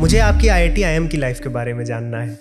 मुझे आपकी IIT IM की लाइफ के बारे में जानना है।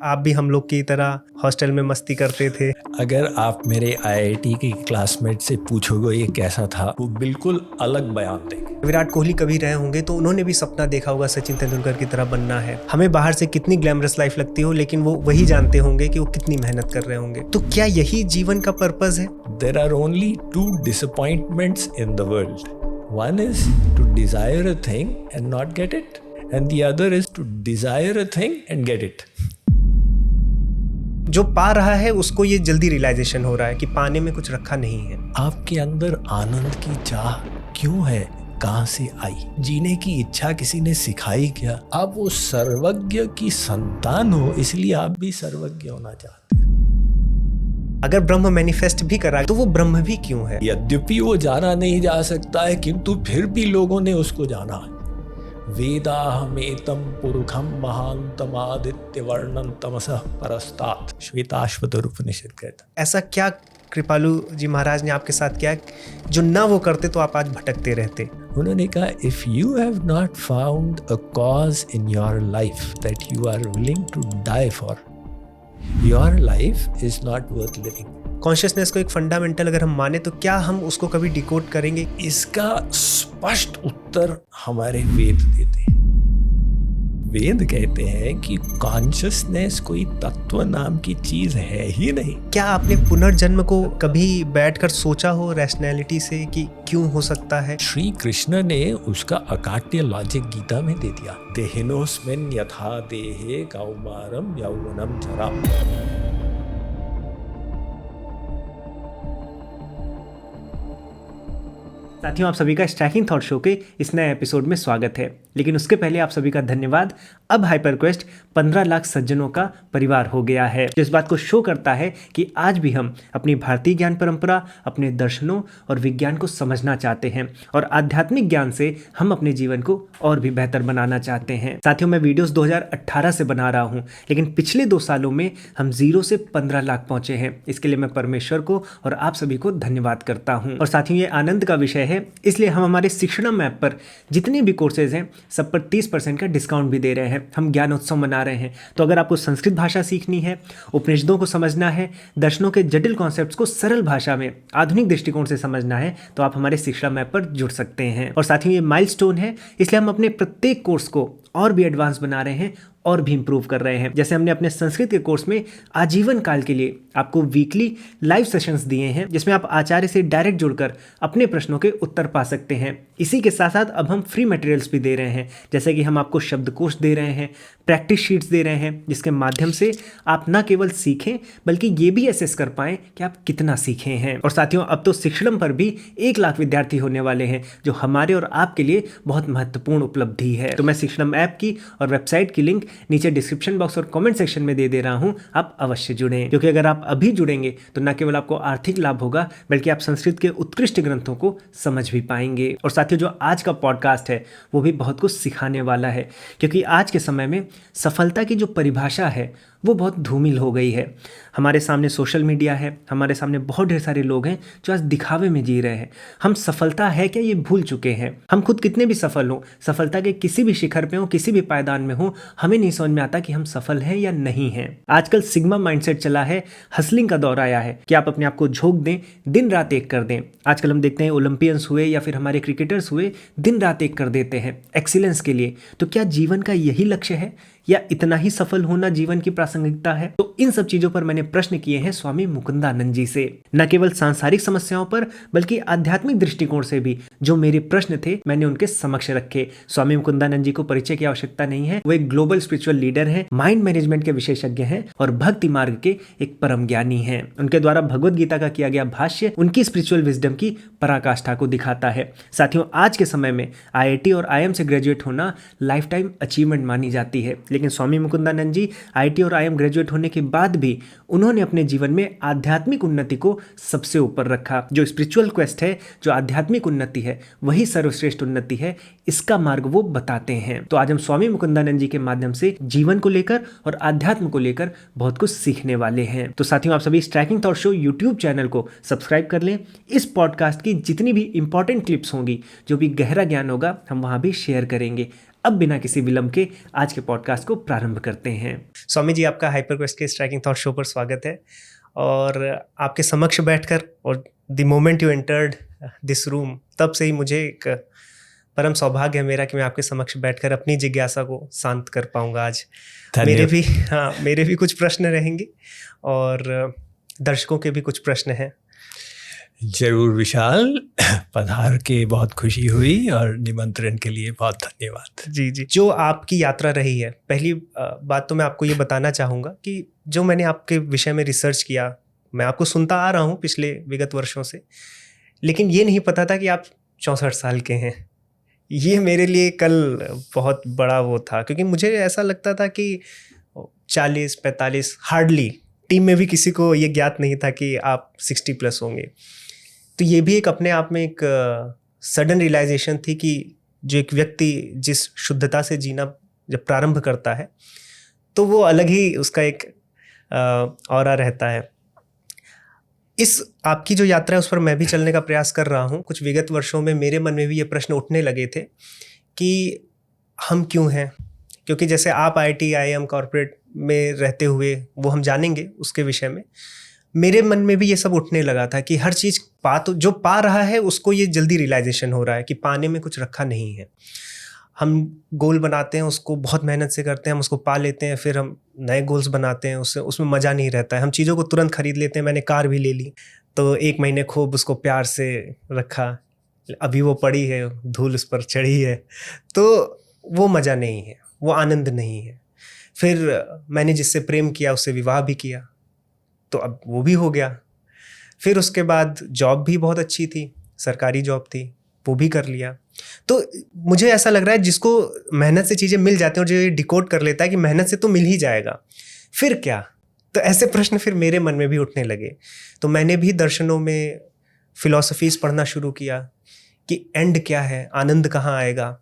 आप भी हम लोग की तरह हॉस्टल में मस्ती करते थे? अगर आप मेरे आईआईटी के क्लासमेट से पूछोगे ये कैसा था, वो बिल्कुल अलग बयान देंगे। विराट कोहली कभी रहे होंगे तो उन्होंने भी सपना देखा होगा सचिन तेंदुलकर की तरह बनना है। हमें बाहर से कितनी ग्लैमरस लाइफ लगती हो, लेकिन वो वही जानते होंगे कि वो कितनी मेहनत कर रहे होंगे। तो क्या यही जीवन का पर्पस है? There are only two disappointments in the world. One is to desire a thing and not get it, and the other is to desire a thing and get it. जो पा रहा है उसको ये जल्दी रियलाइजेशन हो रहा है कि पाने में कुछ रखा नहीं है। आपके अंदर आनंद की चाह क्यों है? कहाँ से आई? जीने की इच्छा किसी ने सिखाई क्या? आप वो सर्वज्ञ की संतान हो, इसलिए आप भी सर्वज्ञ होना चाहते हैं। अगर ब्रह्म मैनिफेस्ट भी करा तो वो ब्रह्म भी क्यों है? यद्यपि वो जाना नहीं जा सकता है, किंतु फिर भी लोगों ने उसको जाना है। वेदाहमेतं पुरुषं महान्तमादित्य वर्णं तमसः परस्तात्, श्वेताश्वतर उपनिषद कहता है। ऐसा क्या कृपालु जी महाराज ने आपके साथ किया जो ना वो करते तो आप आज भटकते रहते? उन्होंने कहा, if you have not found a cause in your life that you are willing to die for, your life is not worth living. Consciousness को एक फंडामेंटल अगर हम माने तो क्या हम उसको कभी डिकोड करेंगे? इसका स्पष्ट उत्तर हमारे वेद देते हैं। वेद कहते हैं कि कॉन्शियसनेस कोई तत्व नाम की चीज है ही नहीं। क्या आपने पुनर्जन्म को कभी बैठकर सोचा हो रैशनैलिटी से कि क्यों हो सकता है? श्री कृष्ण ने उसका अकाट्य लॉजिक गीता में दे दिया। देहिनोस्मिन् यथा देहे कौमारम यौवनम जरा। साथियों, आप सभी का स्ट्राइकिंग थॉट शो के इस नए एपिसोड में स्वागत है। लेकिन उसके पहले आप सभी का धन्यवाद। अब हाइपरक्वेस्ट 15 लाख सज्जनों का परिवार हो गया है, जो इस बात को शो करता है कि आज भी हम अपनी भारतीय ज्ञान परंपरा, अपने दर्शनों और विज्ञान को समझना चाहते हैं और आध्यात्मिक ज्ञान से हम अपने जीवन को और भी बेहतर बनाना चाहते हैं। साथियों, मैं वीडियोस 2018 से बना रहा हूँ, लेकिन पिछले 2 सालों में हम 0 से 15 लाख पहुंचे हैं। इसके लिए मैं परमेश्वर को और आप सभी को धन्यवाद करता हूँ। और साथियों, ये आनंद का विषय है, इसलिए हम हमारे शिक्षणम ऐप पर जितने भी कोर्सेज हैं सब पर 30% का डिस्काउंट भी दे रहे हैं। हम ज्ञान उत्सव मना रहे हैं। तो अगर आपको संस्कृत भाषा सीखनी है, उपनिषदों को समझना है, दर्शनों के जटिल कॉन्सेप्ट्स को सरल भाषा में आधुनिक दृष्टिकोण से समझना है, तो आप हमारे शिक्षणम ऐप पर जुड़ सकते हैं। और साथियों, ये माइलस्टोन है, इसलिए हम अपने प्रत्येक कोर्स को और भी एडवांस बना रहे हैं और भी इम्प्रूव कर रहे हैं। जैसे हमने अपने संस्कृत के कोर्स में आजीवन काल के लिए आपको वीकली लाइव सेशंस दिए हैं, जिसमें आप आचार्य से डायरेक्ट जुड़कर अपने प्रश्नों के उत्तर पा सकते हैं। इसी के साथ साथ अब हम फ्री मटेरियल्स भी दे रहे हैं, जैसे कि हम आपको शब्दकोश दे रहे हैं, प्रैक्टिस शीट्स दे रहे हैं, जिसके माध्यम से आप न केवल सीखें बल्कि ये भी असेस कर पाएं कि आप कितना सीखे हैं। और साथियों, अब तो शिक्षणम पर भी 1 लाख विद्यार्थी होने वाले हैं, जो हमारे और आपके लिए बहुत महत्वपूर्ण उपलब्धि है। तो मैं शिक्षणम ऐप की और वेबसाइट की लिंक नीचे डिस्क्रिप्शन बॉक्स और कमेंट सेक्शन में दे रहा हूं। आप अवश्य जुड़ें, क्योंकि अगर आप अभी जुड़ेंगे तो न केवल आपको आर्थिक लाभ होगा, बल्कि आप संस्कृत के उत्कृष्ट ग्रंथों को समझ भी पाएंगे। और साथियों, जो आज का पॉडकास्ट है वो भी बहुत कुछ सिखाने वाला है, क्योंकि आज के समय में सफलता की जो परिभाषा है वो बहुत धूमिल हो गई है। हमारे सामने सोशल मीडिया है, हमारे सामने बहुत ढेर सारे लोग हैं जो आज दिखावे में जी रहे हैं। हम सफलता है क्या ये भूल चुके हैं। हम खुद कितने भी सफल हों, सफलता के किसी भी शिखर पे हो, किसी भी पायदान में हो, हमें नहीं समझ में आता कि हम सफल हैं या नहीं हैं। आजकल सिग्मा माइंडसेट चला है, हसलिंग का दौर आया है कि आप अपने आप को झोंक दें, दिन रात एक कर दें। आजकल हम देखते हैं ओलंपियंस हुए या फिर हमारे क्रिकेटर्स हुए, दिन रात एक कर देते हैं एक्सीलेंस के लिए। तो क्या जीवन का यही लक्ष्य है या इतना ही सफल होना जीवन की प्रासंगिकता है? तो इन सब चीजों पर मैंने प्रश्न किए हैं स्वामी मुकुंदानंद जी से। न केवल सांसारिक समस्याओं पर बल्कि आध्यात्मिक दृष्टिकोण से भी जो मेरे प्रश्न थे मैंने उनके समक्ष रखे। स्वामी मुकुंदानंद जी को परिचय की आवश्यकता नहीं है। वो एक ग्लोबल स्पिरिचुअल लीडर है, माइंड मैनेजमेंट के विशेषज्ञ हैं और भक्ति मार्ग के एक परम ज्ञानी हैं। उनके द्वारा भगवत गीता का किया गया भाष्य उनकी स्पिरिचुअल विजडम की पराकाष्ठा को दिखाता है। साथियों, आज के समय में आईआईटी और आईएम से ग्रेजुएट होना लाइफ टाइम अचीवमेंट मानी जाती है, लेकिन स्वामी मुकुंदानंद जी आईआईटी और आईएम ग्रेजुएट होने के बाद भी उन्होंने अपने जीवन में आध्यात्मिक उन्नति को सबसे ऊपर रखा। जो स्पिरिचुअल क्वेस्ट है, जो आध्यात्मिक उन्नति है, वही सर्वश्रेष्ठ उन्नति है। इसका मार्ग वो बताते हैं। तो आज हम स्वामी मुकुंदानंद जी के माध्यम से जीवन को लेकर और आध्यात्म को लेकर बहुत कुछ सीखने वाले हैं। तो साथियों, आप सभी striking thought show YouTube channel को सब्सक्राइब कर लें। इस पॉडकास्ट की जितनी भी इंपॉर्टेंट क्लिप्स होंगी, जो भी गहरा ज्ञान होगा, हम वहां भी शेयर करेंगे। अब बिना किसी विलंब के आज के पॉडकास्ट को प्रारंभ करते हैं। स्वामी जी, आपका हाइपर क्वेस्ट के स्ट्राइकिंग थॉट शो पर स्वागत है। और आपके समक्ष बैठकर और the moment you entered this room, तब से ही मुझे एक परम सौभाग्य है मेरा कि मैं आपके समक्ष बैठकर अपनी जिज्ञासा को शांत कर पाऊंगा आज। मेरे भी कुछ प्रश्न रहेंगे और दर्शकों के भी कुछ प्रश्न हैं। जरूर विशाल, पधार के बहुत खुशी हुई और निमंत्रण के लिए बहुत धन्यवाद। जी जी, जो आपकी यात्रा रही है, पहली बात तो मैं आपको ये बताना चाहूँगा कि जो मैंने आपके विषय में रिसर्च किया, मैं आपको सुनता आ रहा हूँ पिछले विगत वर्षों से, लेकिन ये नहीं पता था कि आप 64 साल के हैं। ये मेरे लिए कल बहुत बड़ा वो था, क्योंकि मुझे ऐसा लगता था कि 40-45 हार्डली, टीम में भी किसी को ये ज्ञात नहीं था कि आप 60 प्लस होंगे। तो ये भी एक अपने आप में एक सडन रियलाइजेशन थी कि जो एक व्यक्ति जिस शुद्धता से जीना जब प्रारंभ करता है तो वो अलग ही उसका एक ऑरा रहता है। इस आपकी जो यात्रा है उस पर मैं भी चलने का प्रयास कर रहा हूँ। कुछ विगत वर्षों में मेरे मन में भी ये प्रश्न उठने लगे थे कि हम क्यों हैं, क्योंकि जैसे आप IIT IIM कॉर्पोरेट में रहते हुए, वो हम जानेंगे उसके विषय में, मेरे मन में भी ये सब उठने लगा था कि हर चीज़ जो पा रहा है उसको ये जल्दी रियलाइजेशन हो रहा है कि पाने में कुछ रखा नहीं है। हम गोल बनाते हैं, उसको बहुत मेहनत से करते हैं, हम उसको पा लेते हैं, फिर हम नए गोल्स बनाते हैं, उसमें मज़ा नहीं रहता है। हम चीज़ों को तुरंत खरीद लेते हैं। मैंने कार भी ले ली तो 1 महीने खूब उसको प्यार से रखा, अभी वो पड़ी है, धूल उस पर चढ़ी है, तो वो मज़ा नहीं है, वो आनंद नहीं है। फिर मैंने जिससे प्रेम किया उससे विवाह भी किया, तो अब वो भी हो गया। फिर उसके बाद जॉब भी बहुत अच्छी थी, सरकारी जॉब थी, वो भी कर लिया। तो मुझे ऐसा लग रहा है जिसको मेहनत से चीज़ें मिल जाती हैं और जो ये डिकोड कर लेता है कि मेहनत से तो मिल ही जाएगा, फिर क्या? तो ऐसे प्रश्न फिर मेरे मन में भी उठने लगे। तो मैंने भी दर्शनों में फिलॉसफीज़ पढ़ना शुरू किया कि एंड क्या है, आनंद कहाँ आएगा।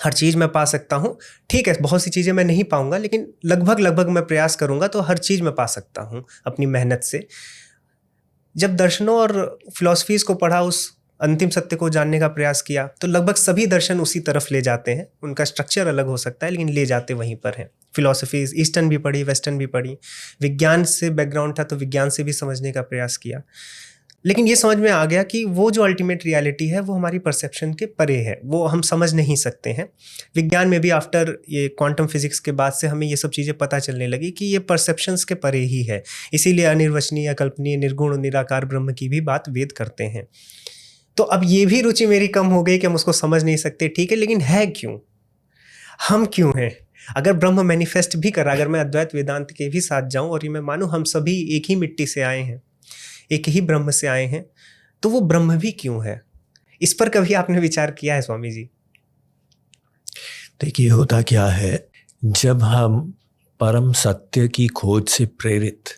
हर चीज़ मैं पा सकता हूँ, ठीक है, बहुत सी चीज़ें मैं नहीं पाऊँगा, लेकिन लगभग मैं प्रयास करूँगा तो हर चीज़ मैं पा सकता हूँ अपनी मेहनत से। जब दर्शनों और फिलॉसफीज़ को पढ़ा, उस अंतिम सत्य को जानने का प्रयास किया, तो लगभग सभी दर्शन उसी तरफ ले जाते हैं। उनका स्ट्रक्चर अलग हो सकता है लेकिन ले जाते वहीं पर हैं। फिलॉसफीज़ ईस्टर्न भी पढ़ी, वेस्टर्न भी पढ़ी। विज्ञान से बैकग्राउंड था तो विज्ञान से भी समझने का प्रयास किया, लेकिन ये समझ में आ गया कि वो जो अल्टीमेट रियलिटी है वो हमारी परसेप्शन के परे है, वो हम समझ नहीं सकते हैं। विज्ञान में भी आफ्टर ये क्वांटम फिजिक्स के बाद से हमें ये सब चीज़ें पता चलने लगी कि ये परसेप्शंस के परे ही है। इसीलिए अनिर्वचनीय, अकल्पनीय, निर्गुण, निराकार ब्रह्म की भी बात वेद करते हैं। तो अब ये भी रुचि मेरी कम हो गई कि हम उसको समझ नहीं सकते, ठीक है, लेकिन है क्यों, हम क्यों हैं? अगर ब्रह्म मैनिफेस्ट भी करा, अगर मैं अद्वैत वेदांत के भी साथ जाऊँ और ये मैं मानूँ हम सभी एक ही मिट्टी से आए हैं, एक ही ब्रह्म से आए हैं, तो वो ब्रह्म भी क्यों है? इस पर कभी आपने विचार किया है स्वामी जी? देखिए, होता क्या है, जब हम परम सत्य की खोज से प्रेरित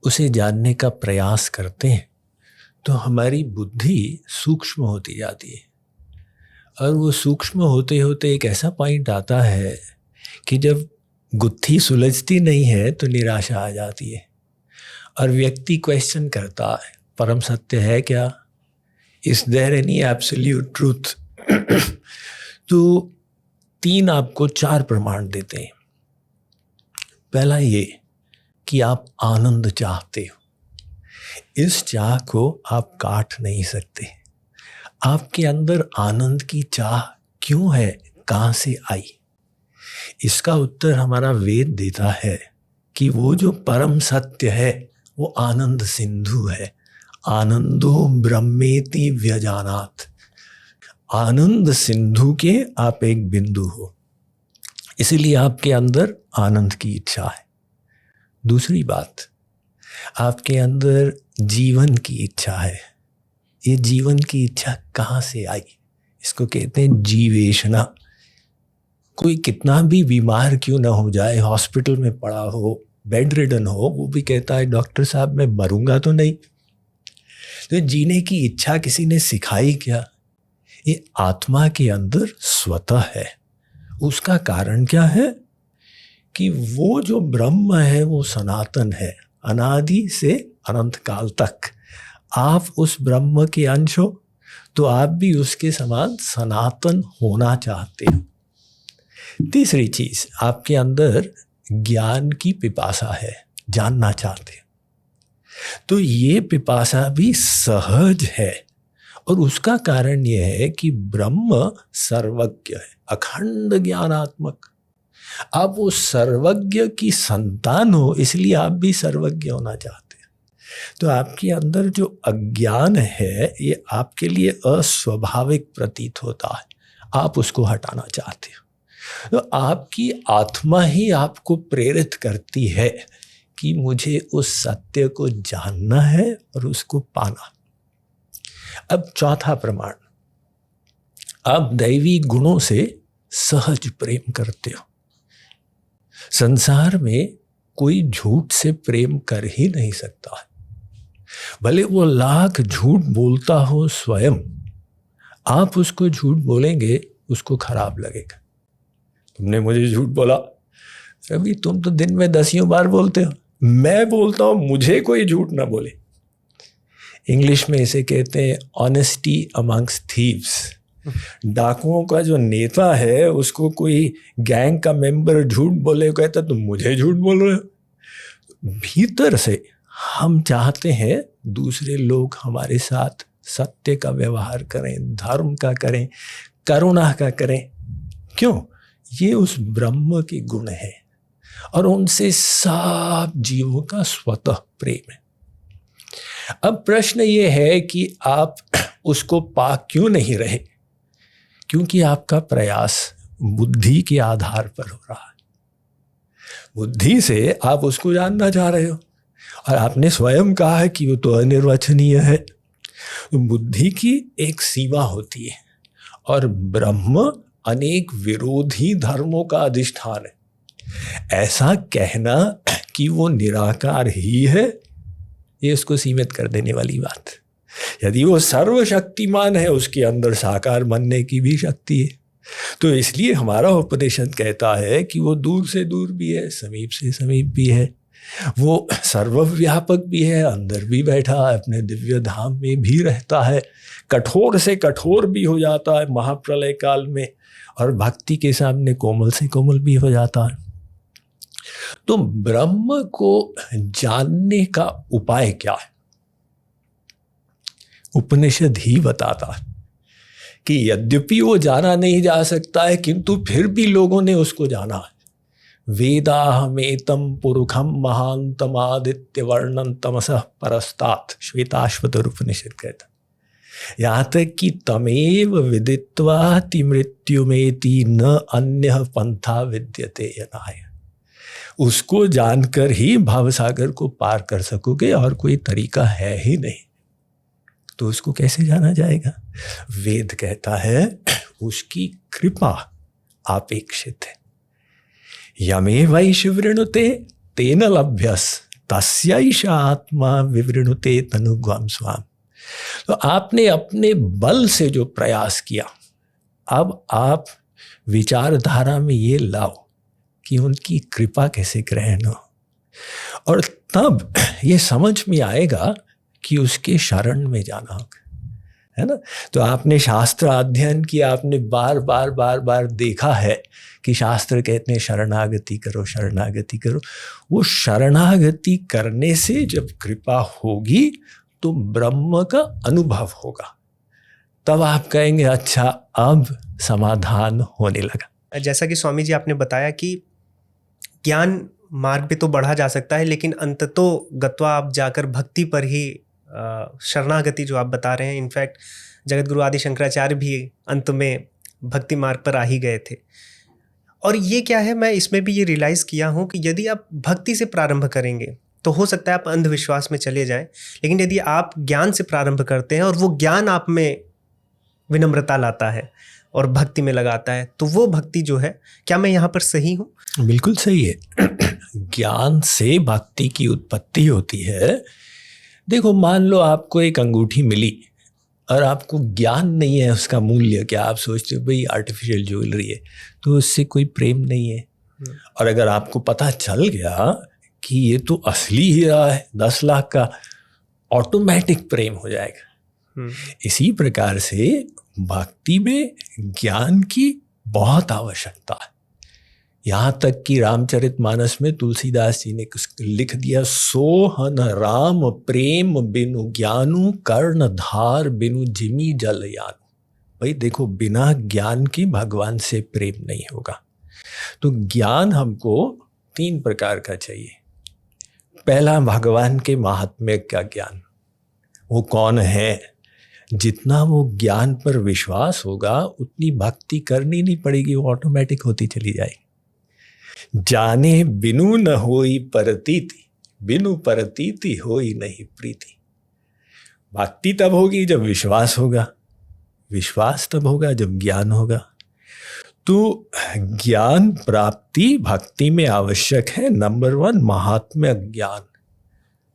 उसे जानने का प्रयास करते हैं तो हमारी बुद्धि सूक्ष्म होती जाती है, और वो सूक्ष्म होते होते एक ऐसा पॉइंट आता है कि जब गुत्थी सुलझती नहीं है तो निराशा आ जाती है और व्यक्ति क्वेश्चन करता है, परम सत्य है क्या? Is there any absolute truth? तो 3 आपको 4 प्रमाण देते हैं। पहला ये कि आप आनंद चाहते हो, इस चाह को आप काट नहीं सकते। आपके अंदर आनंद की चाह क्यों है, कहाँ से आई? इसका उत्तर हमारा वेद देता है कि वो जो परम सत्य है वो आनंद सिंधु है। आनंदो ब्रह्मेति व्यजानात। आनंद सिंधु के आप एक बिंदु हो, इसीलिए आपके अंदर आनंद की इच्छा है। दूसरी बात, आपके अंदर जीवन की इच्छा है। ये जीवन की इच्छा कहाँ से आई? इसको कहते हैं जीवेशना। कोई कितना भी बीमार क्यों ना हो जाए, हॉस्पिटल में पड़ा हो, बेड रिडन हो, वो भी कहता है डॉक्टर साहब मैं मरूंगा तो नहीं। तो जीने की इच्छा किसी ने सिखाई क्या? ये आत्मा के अंदर स्वतः है। उसका कारण क्या है कि वो जो ब्रह्म है वो सनातन है, अनादि से अनंत काल तक। आप उस ब्रह्म के अंश हो तो आप भी उसके समान सनातन होना चाहते हो। तीसरी चीज, आपके अंदर ज्ञान की पिपासा है, जानना चाहते हैं, तो ये पिपासा भी सहज है। और उसका कारण यह है कि ब्रह्म सर्वज्ञ है, अखंड ज्ञानात्मक। आप वो सर्वज्ञ की संतान हो, इसलिए आप भी सर्वज्ञ होना चाहते हैं। तो आपके अंदर जो अज्ञान है ये आपके लिए अस्वाभाविक प्रतीत होता है, आप उसको हटाना चाहते हो। तो आपकी आत्मा ही आपको प्रेरित करती है कि मुझे उस सत्य को जानना है और उसको पाना। अब चौथा प्रमाण, आप दैवी गुणों से सहज प्रेम करते हो। संसार में कोई झूठ से प्रेम कर ही नहीं सकता है, भले वो लाख झूठ बोलता हो स्वयं, आप उसको झूठ बोलेंगे उसको खराब लगेगा। तुमने मुझे झूठ बोला, रवि तुम तो दिन में 10 बार बोलते हो, मैं बोलता हूं मुझे कोई झूठ ना बोले। इंग्लिश में इसे कहते हैं ऑनेस्टी अमंग्स थीव्स। डाकुओं का जो नेता है उसको कोई गैंग का मेंबर झूठ बोले, कहता तुम मुझे झूठ बोल रहे हो। भीतर से हम चाहते हैं दूसरे लोग हमारे साथ सत्य का व्यवहार करें, धर्म का करें, करुणा का करें। क्यों? ये उस ब्रह्म के गुण है और उनसे सब जीवों का स्वतः प्रेम है। अब प्रश्न ये है कि आप उसको पा क्यों नहीं रहे? क्योंकि आपका प्रयास बुद्धि के आधार पर हो रहा है। बुद्धि से आप उसको जानना चाह रहे हो और आपने स्वयं कहा है कि वो तो अनिर्वचनीय है। बुद्धि की एक सीमा होती है और ब्रह्म अनेक विरोधी धर्मों का अधिष्ठान है। ऐसा कहना कि वो निराकार ही है, ये उसको सीमित कर देने वाली बात। यदि वो सर्वशक्तिमान है, उसके अंदर साकार बनने की भी शक्ति है। तो इसलिए हमारा उपनिषद कहता है कि वो दूर से दूर भी है, समीप से समीप भी है, वो सर्वव्यापक भी है, अंदर भी बैठा है, अपने दिव्य धाम में भी रहता है, कठोर से कठोर भी हो जाता है महाप्रलय काल में, और भक्ति के सामने कोमल से कोमल भी हो जाता है। तो ब्रह्म को जानने का उपाय क्या है? उपनिषद ही बताता है कि यद्यपि वो जाना नहीं जा सकता है, किंतु फिर भी लोगों ने उसको जाना है। वेदाहमेतं पुरुषं महान्तमादित्य वर्णं तमसः परस्तात्, श्वेताश्वतर उपनिषद कहता है। यहाँ तक कि तमेव विदित्वा ति मृत्युमेति न अन्यः पंथा विद्यते यनाय, उसको जानकर ही भवसागर को पार कर सकोगे और कोई तरीका है ही नहीं। तो उसको कैसे जाना जाएगा? वेद कहता है उसकी कृपा अपेक्षित है। यमे वैश वृणुते तेन लभ्यस तस्यैष आत्मा विवृणुते तनुग्वं स्वाम। तो आपने अपने बल से जो प्रयास किया, अब आप विचारधारा में ये लाओ कि उनकी कृपा कैसे ग्रहण हो, और तब ये समझ में आएगा कि उसके शरण में जाना होगा, है ना। तो आपने शास्त्र अध्ययन किया, आपने बार बार बार बार देखा है कि शास्त्र कहते हैं शरणागति करो, शरणागति करो। वो शरणागति करने से जब कृपा होगी तो ब्रह्म का अनुभव होगा, तब आप कहेंगे अच्छा अब समाधान होने लगा। जैसा कि स्वामी जी आपने बताया कि ज्ञान मार्ग पे तो बढ़ा जा सकता है, लेकिन अंततो गत्वा आप जाकर भक्ति पर ही शरणागति जो आप बता रहे हैं, इनफैक्ट जगत गुरु आदि शंकराचार्य भी अंत में भक्ति मार्ग पर आ ही गए थे। और ये क्या है, मैं इसमें भी ये रियलाइज़ किया हूँ कि यदि आप भक्ति से प्रारंभ करेंगे तो हो सकता है आप अंधविश्वास में चले जाएं, लेकिन यदि आप ज्ञान से प्रारंभ करते हैं और वो ज्ञान आप में विनम्रता लाता है और भक्ति में लगाता है, तो वो भक्ति जो है, क्या मैं यहाँ पर सही हूँ? बिल्कुल सही है। ज्ञान से भक्ति की उत्पत्ति होती है। देखो, मान लो आपको एक अंगूठी मिली और आपको ज्ञान नहीं है उसका मूल्य क्या, आप सोचते हो भाई आर्टिफिशियल ज्वेलरी है, तो उससे कोई प्रेम नहीं है। और अगर आपको पता चल गया कि ये तो असली हीरा है 10 लाख का, ऑटोमेटिक प्रेम हो जाएगा। इसी प्रकार से भक्ति में ज्ञान की बहुत आवश्यकता है। यहाँ तक कि रामचरितमानस में तुलसीदास जी ने लिख दिया, सोहन राम प्रेम बिनु ज्ञानु कर्ण धार बिनु जिमी जल यानु। भाई देखो, बिना ज्ञान के भगवान से प्रेम नहीं होगा। तो ज्ञान हमको 3 प्रकार का चाहिए। पहला, भगवान के महात्म्य का ज्ञान, वो कौन है। जितना वो ज्ञान पर विश्वास होगा उतनी भक्ति करनी नहीं पड़ेगी, वो ऑटोमेटिक होती चली जाएगी। जाने बिनु न होई परतीति, बिनु परतीति होई नहीं प्रीति। भक्ति तब होगी जब विश्वास होगा, विश्वास तब होगा जब ज्ञान होगा। तो ज्ञान प्राप्ति भक्ति में आवश्यक है। नंबर 1 महात्म्य ज्ञान,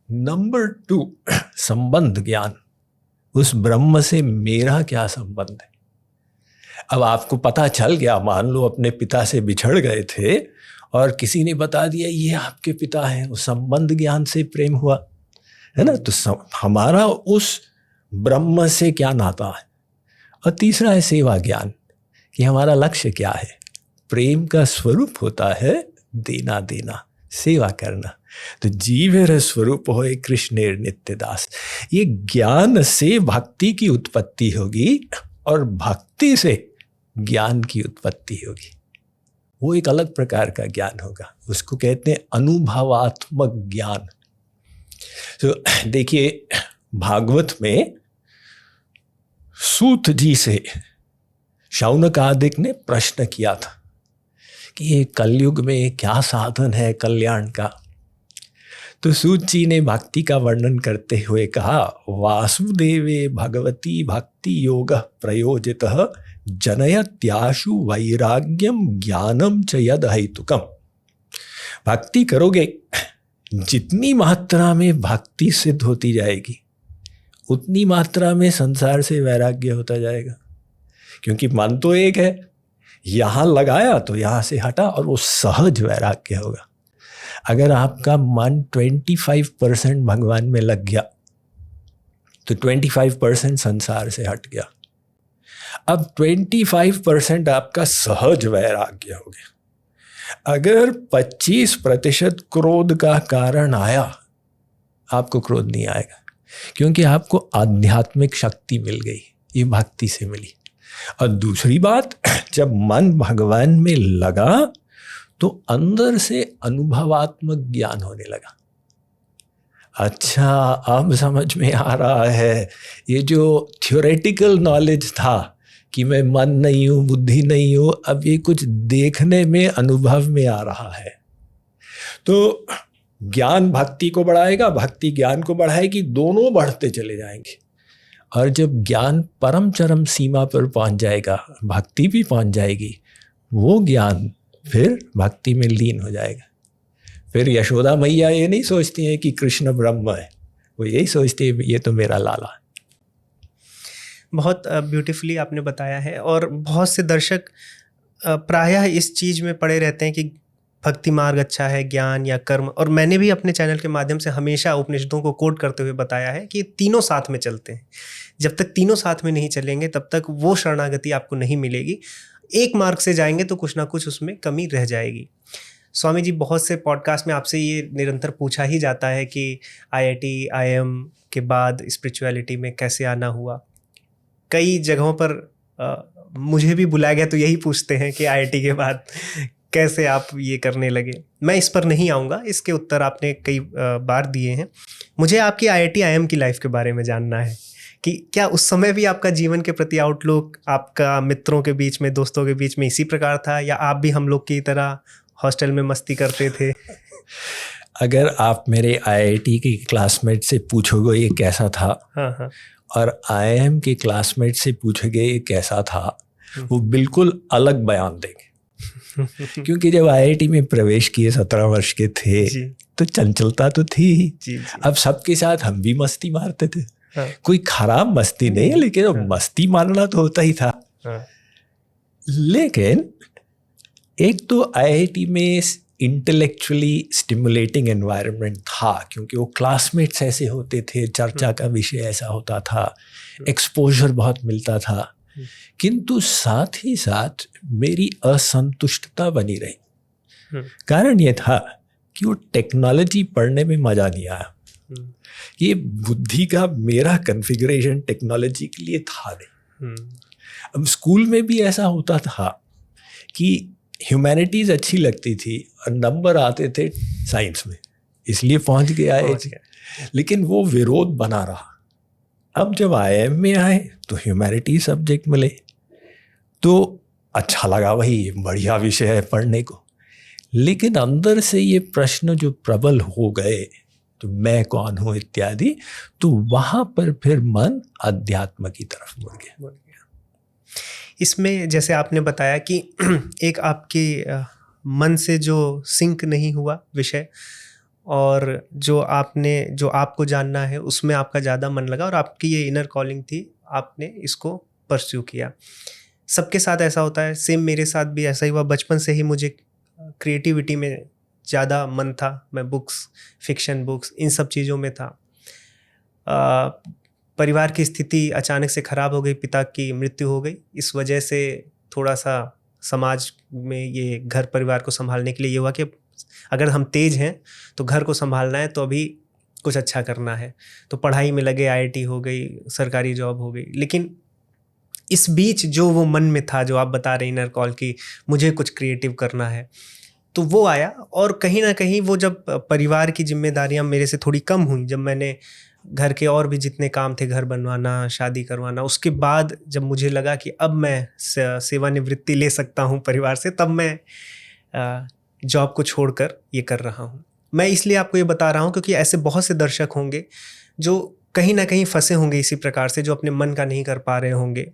नंबर 2 संबंध ज्ञान, उस ब्रह्म से मेरा क्या संबंध है। अब आपको पता चल गया, मान लो अपने पिता से बिछड़ गए थे और किसी ने बता दिया ये आपके पिता हैं, उस संबंध ज्ञान से प्रेम हुआ, है ना। तो हमारा उस ब्रह्म से क्या नाता है। और तीसरा है सेवा ज्ञान, कि हमारा लक्ष्य क्या है। प्रेम का स्वरूप होता है देना देना, सेवा करना। तो जीवेर स्वरूप होए कृष्णेर नित्य दास। ये ज्ञान से भक्ति की उत्पत्ति होगी और भक्ति से ज्ञान की उत्पत्ति होगी। वो एक अलग प्रकार का ज्ञान होगा, उसको कहते हैं अनुभवात्मक ज्ञान। तो देखिए, भागवत में सूत जी से शौनक आदिक ने प्रश्न किया था कि ये कलयुग में क्या साधन है कल्याण का। तो सूत जी ने भक्ति का वर्णन करते हुए कहा, वासुदेवे भगवती भक्ति योग प्रयोजितः जनयत्याशु वैराग्यम ज्ञानम च यद हेतुकम। भक्ति करोगे, जितनी मात्रा में भक्ति सिद्ध होती जाएगी उतनी मात्रा में संसार से वैराग्य होता जाएगा। क्योंकि मन तो एक है, यहाँ लगाया तो यहाँ से हटा, और वो सहज वैराग्य होगा। अगर आपका मन 25% भगवान में लग गया तो 25% संसार से हट गया। अब 25% आपका सहज वैराग्य हो गया। अगर 25% क्रोध का कारण आया, आपको क्रोध नहीं आएगा, क्योंकि आपको आध्यात्मिक शक्ति मिल गई, ये भक्ति से मिली। और दूसरी बात, जब मन भगवान में लगा तो अंदर से अनुभवात्मक ज्ञान होने लगा। अच्छा, अब समझ में आ रहा है, ये जो थ्योरेटिकल नॉलेज था कि मैं मन नहीं हूँ, बुद्धि नहीं हूँ, अब ये कुछ देखने में, अनुभव में आ रहा है। तो ज्ञान भक्ति को बढ़ाएगा, भक्ति ज्ञान को बढ़ाएगी, दोनों बढ़ते चले जाएंगे। और जब ज्ञान परम चरम सीमा पर पहुंच जाएगा, भक्ति भी पहुंच जाएगी, वो ज्ञान फिर भक्ति में लीन हो जाएगा। फिर यशोदा मैया ये नहीं सोचती हैं कि कृष्ण ब्रह्म है, वो यही सोचती है ये तो मेरा लाला है। बहुत ब्यूटीफुली आपने बताया है। और बहुत से दर्शक प्रायः इस चीज़ में पड़े रहते हैं कि भक्ति मार्ग अच्छा है, ज्ञान या कर्म। और मैंने भी अपने चैनल के माध्यम से हमेशा उपनिषदों को कोट करते हुए बताया है कि तीनों साथ में चलते हैं। जब तक तीनों साथ में नहीं चलेंगे तब तक वो शरणागति आपको नहीं मिलेगी। एक मार्ग से जाएंगे तो कुछ ना कुछ उसमें कमी रह जाएगी। स्वामी जी, बहुत से पॉडकास्ट में आपसे ये निरंतर पूछा ही जाता है कि IIT IIM के बाद स्पिरिचुअलिटी में कैसे आना हुआ। कई जगहों पर मुझे भी बुलाया गया तो यही पूछते हैं कि IIT के बाद कैसे आप ये करने लगे। मैं इस पर नहीं आऊँगा, इसके उत्तर आपने कई बार दिए हैं। मुझे आपकी IIT IIM की लाइफ के बारे में जानना है कि क्या उस समय भी आपका जीवन के प्रति आउटलुक, आपका मित्रों के बीच में, दोस्तों के बीच में इसी प्रकार था, या आप भी हम लोग की तरह हॉस्टल में मस्ती करते थे? अगर आप मेरे IIT के क्लासमेट से पूछोगे ये कैसा था, हाँ, और IIM के क्लासमेट से पूछोगे ये कैसा था, वो बिल्कुल अलग बयान देंगे। क्योंकि जब IIT में प्रवेश किए 17 वर्ष के थे तो चंचलता तो थी ही। जी। अब सबके साथ हम भी मस्ती मारते थे। हाँ। कोई खराब मस्ती नहीं, लेकिन हाँ। मस्ती मारना तो होता ही था। हाँ। लेकिन एक तो IIT में इंटेलेक्चुअली स्टिमुलेटिंग एनवायरनमेंट था, क्योंकि वो क्लासमेट्स ऐसे होते थे, चर्चा का विषय ऐसा होता था, एक्सपोजर बहुत मिलता था। किंतु साथ ही साथ मेरी असंतुष्टता बनी रही। कारण ये था कि वो टेक्नोलॉजी पढ़ने में मज़ा नहीं आया। ये बुद्धि का मेरा कॉन्फ़िगरेशन टेक्नोलॉजी के लिए था नहीं। अब स्कूल में भी ऐसा होता था कि ह्यूमैनिटीज़ अच्छी लगती थी और नंबर आते थे साइंस में, इसलिए पहुंच गया है। लेकिन वो विरोध बना रहा। अब जब IIM में आए तो ह्यूमैनिटी सब्जेक्ट मिले तो अच्छा लगा, वही बढ़िया विषय है पढ़ने को। लेकिन अंदर से ये प्रश्न जो प्रबल हो गए, तो मैं कौन हूँ इत्यादि, तो वहाँ पर फिर मन अध्यात्म की तरफ मुड़ गया। इसमें जैसे आपने बताया कि एक आपके मन से जो सिंक नहीं हुआ विषय, और जो आपको जानना है उसमें आपका ज़्यादा मन लगा और आपकी ये इनर कॉलिंग थी, आपने इसको परस्यू किया। सबके साथ ऐसा होता है, सेम मेरे साथ भी ऐसा ही हुआ। बचपन से ही मुझे क्रिएटिविटी में ज़्यादा मन था। मैं बुक्स, फिक्शन बुक्स, इन सब चीज़ों में था। परिवार की स्थिति अचानक से ख़राब हो गई, पिता की मृत्यु हो गई। इस वजह से थोड़ा सा समाज में ये घर परिवार को संभालने के लिए ये हुआ कि अगर हम तेज हैं तो घर को संभालना है, तो अभी कुछ अच्छा करना है, तो पढ़ाई में लगे। IIT हो गई, सरकारी जॉब हो गई। लेकिन इस बीच जो वो मन में था, जो आप बता रहे इनर कॉल की मुझे कुछ क्रिएटिव करना है, तो वो आया। और कहीं ना कहीं वो जब परिवार की जिम्मेदारियां मेरे से थोड़ी कम हुई, जब मैंने घर के और भी जितने काम थे, घर बनवाना, शादी करवाना, उसके बाद जब मुझे लगा कि अब मैं सेवानिवृत्ति ले सकता हूँ परिवार से, तब मैं जॉब को छोड़कर ये कर रहा हूँ। मैं इसलिए आपको ये बता रहा हूँ क्योंकि ऐसे बहुत से दर्शक होंगे जो कहीं ना कहीं फंसे होंगे इसी प्रकार से, जो अपने मन का नहीं कर पा रहे होंगे।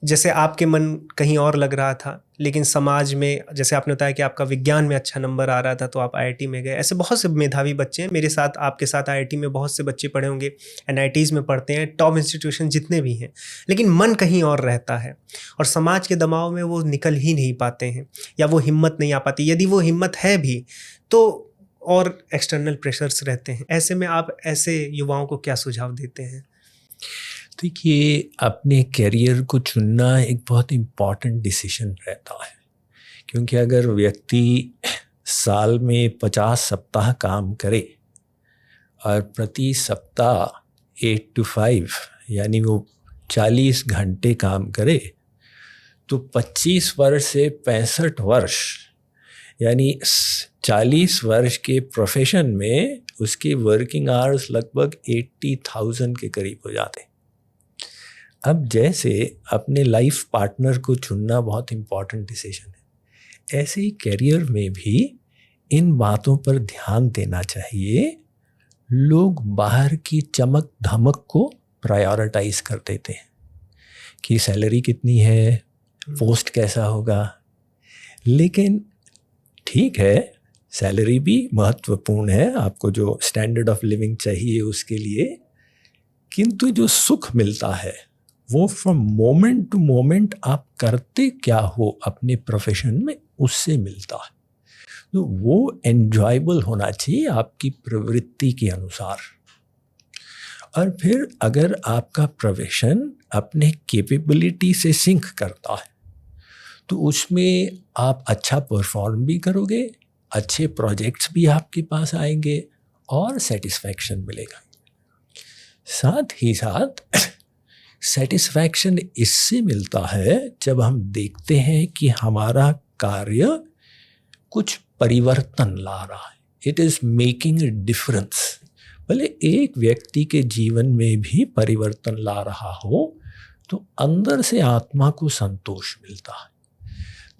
जैसे आपके मन कहीं और लग रहा था, लेकिन समाज में, जैसे आपने बताया कि आपका विज्ञान में अच्छा नंबर आ रहा था तो आप IIT में गए। ऐसे बहुत से मेधावी बच्चे हैं मेरे साथ, आपके साथ IIT में बहुत से बच्चे पढ़े होंगे, NITs में पढ़ते हैं, टॉप इंस्टीट्यूशन जितने भी हैं, लेकिन मन कहीं और रहता है और समाज के दबाव में वो निकल ही नहीं पाते हैं, या वो हिम्मत नहीं आ पाती। यदि वो हिम्मत है भी तो और एक्सटर्नल प्रेशर्स रहते हैं। ऐसे में आप ऐसे युवाओं को क्या सुझाव देते हैं? देखिए, अपने करियर को चुनना एक बहुत इम्पॉर्टेंट डिसीजन रहता है, क्योंकि अगर व्यक्ति साल में 50 सप्ताह काम करे और प्रति सप्ताह 8 to 5 यानी वो 40 घंटे काम करे, तो 25 वर्ष से 65 वर्ष यानी 40 वर्ष के प्रोफेशन में उसके वर्किंग आवर्स लगभग 80,000 के करीब हो जाते। अब जैसे अपने लाइफ पार्टनर को चुनना बहुत इम्पॉर्टेंट डिसीजन है, ऐसे ही करियर में भी इन बातों पर ध्यान देना चाहिए। लोग बाहर की चमक धमक को प्रायोरिटाइज कर देते हैं कि सैलरी कितनी है, पोस्ट कैसा होगा। लेकिन ठीक है, सैलरी भी महत्वपूर्ण है, आपको जो स्टैंडर्ड ऑफ लिविंग चाहिए उसके लिए, किंतु जो सुख मिलता है वो फ्रॉम मोमेंट टू मोमेंट आप करते क्या हो अपने प्रोफेशन में, उससे मिलता है। तो वो एन्जॉयबल होना चाहिए आपकी प्रवृत्ति के अनुसार। और फिर अगर आपका प्रोफेशन अपने कैपेबिलिटी से सिंक करता है तो उसमें आप अच्छा परफॉर्म भी करोगे, अच्छे प्रोजेक्ट्स भी आपके पास आएंगे और सेटिस्फैक्शन मिलेगा। साथ ही साथ सेटिस्फैक्शन इससे मिलता है जब हम देखते हैं कि हमारा कार्य कुछ परिवर्तन ला रहा है, it is making a difference. भले एक व्यक्ति के जीवन में भी परिवर्तन ला रहा हो तो अंदर से आत्मा को संतोष मिलता है।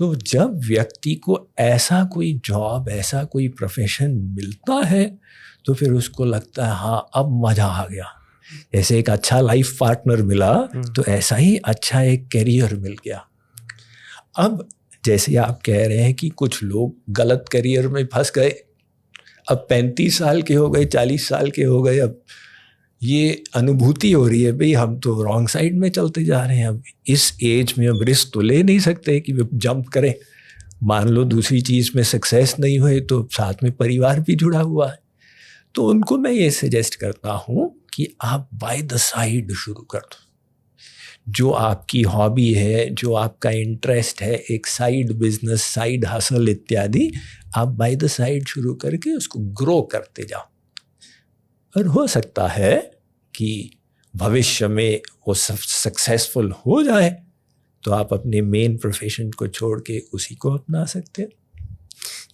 तो जब व्यक्ति को ऐसा कोई जॉब, ऐसा कोई प्रोफेशन मिलता है तो फिर उसको लगता है हाँ अब मज़ा आ गया। जैसे एक अच्छा लाइफ पार्टनर मिला तो ऐसा ही अच्छा एक करियर मिल गया। अब जैसे आप कह रहे हैं कि कुछ लोग गलत करियर में फंस गए, अब 35 साल के हो गए, 40 साल के हो गए, अब ये अनुभूति हो रही है भाई हम तो रॉन्ग साइड में चलते जा रहे हैं। अब इस एज में अब रिस्क तो ले नहीं सकते कि वे जंप करें। मान लो दूसरी चीज़ में सक्सेस नहीं हुए तो साथ में परिवार भी जुड़ा हुआ है। तो उनको मैं ये सजेस्ट करता हूँ कि आप बाय द साइड शुरू कर दो। जो आपकी हॉबी है, जो आपका इंटरेस्ट है, एक साइड बिजनेस, साइड हसल इत्यादि, आप बाय द साइड शुरू करके उसको ग्रो करते जाओ। और हो सकता है कि भविष्य में वो सक्सेसफुल हो जाए तो आप अपने मेन प्रोफेशन को छोड़ के उसी को अपना सकते हैं।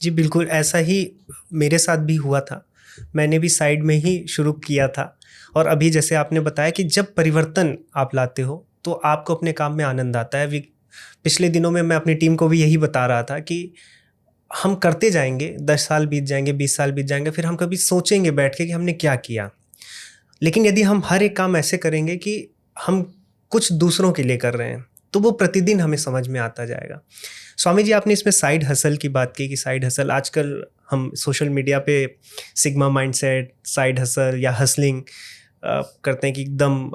जी बिल्कुल, ऐसा ही मेरे साथ भी हुआ था। मैंने भी साइड में ही शुरू किया था, और अभी जैसे आपने बताया कि जब परिवर्तन आप लाते हो तो आपको अपने काम में आनंद आता है। पिछले दिनों में मैं अपनी टीम को भी यही बता रहा था कि हम करते जाएंगे, 10 साल बीत जाएंगे, 20 साल बीत जाएंगे, फिर हम कभी सोचेंगे बैठ के कि हमने क्या किया। लेकिन यदि हम हर एक काम ऐसे करेंगे कि हम कुछ दूसरों के लिए कर रहे हैं, तो वो प्रतिदिन हमें समझ में आता जाएगा। स्वामी जी, आपने इसमें साइड हसल की बात की कि साइड हसल आजकल हम सोशल मीडिया पे सिग्मा माइंडसेट, साइड हसल या हसलिंग करते हैं कि एकदम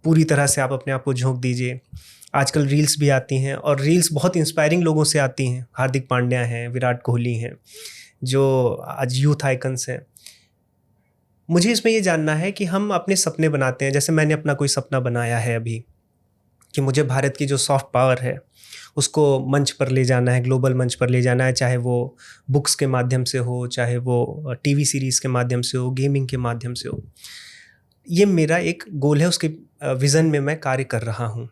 पूरी तरह से आप अपने आप को झोंक दीजिए। आजकल रील्स भी आती हैं, और रील्स बहुत इंस्पायरिंग लोगों से आती हैं। हार्दिक पांड्या हैं, विराट कोहली हैं, जो आज यूथ आइकन्स हैं। मुझे इसमें ये जानना है कि हम अपने सपने बनाते हैं, जैसे मैंने अपना कोई सपना बनाया है अभी कि मुझे भारत की जो सॉफ्ट पावर है उसको मंच पर ले जाना है, ग्लोबल मंच पर ले जाना है, चाहे वो बुक्स के माध्यम से हो, चाहे वो टीवी सीरीज़ के माध्यम से हो, गेमिंग के माध्यम से हो। ये मेरा एक गोल है, उसके विज़न में मैं कार्य कर रहा हूँ।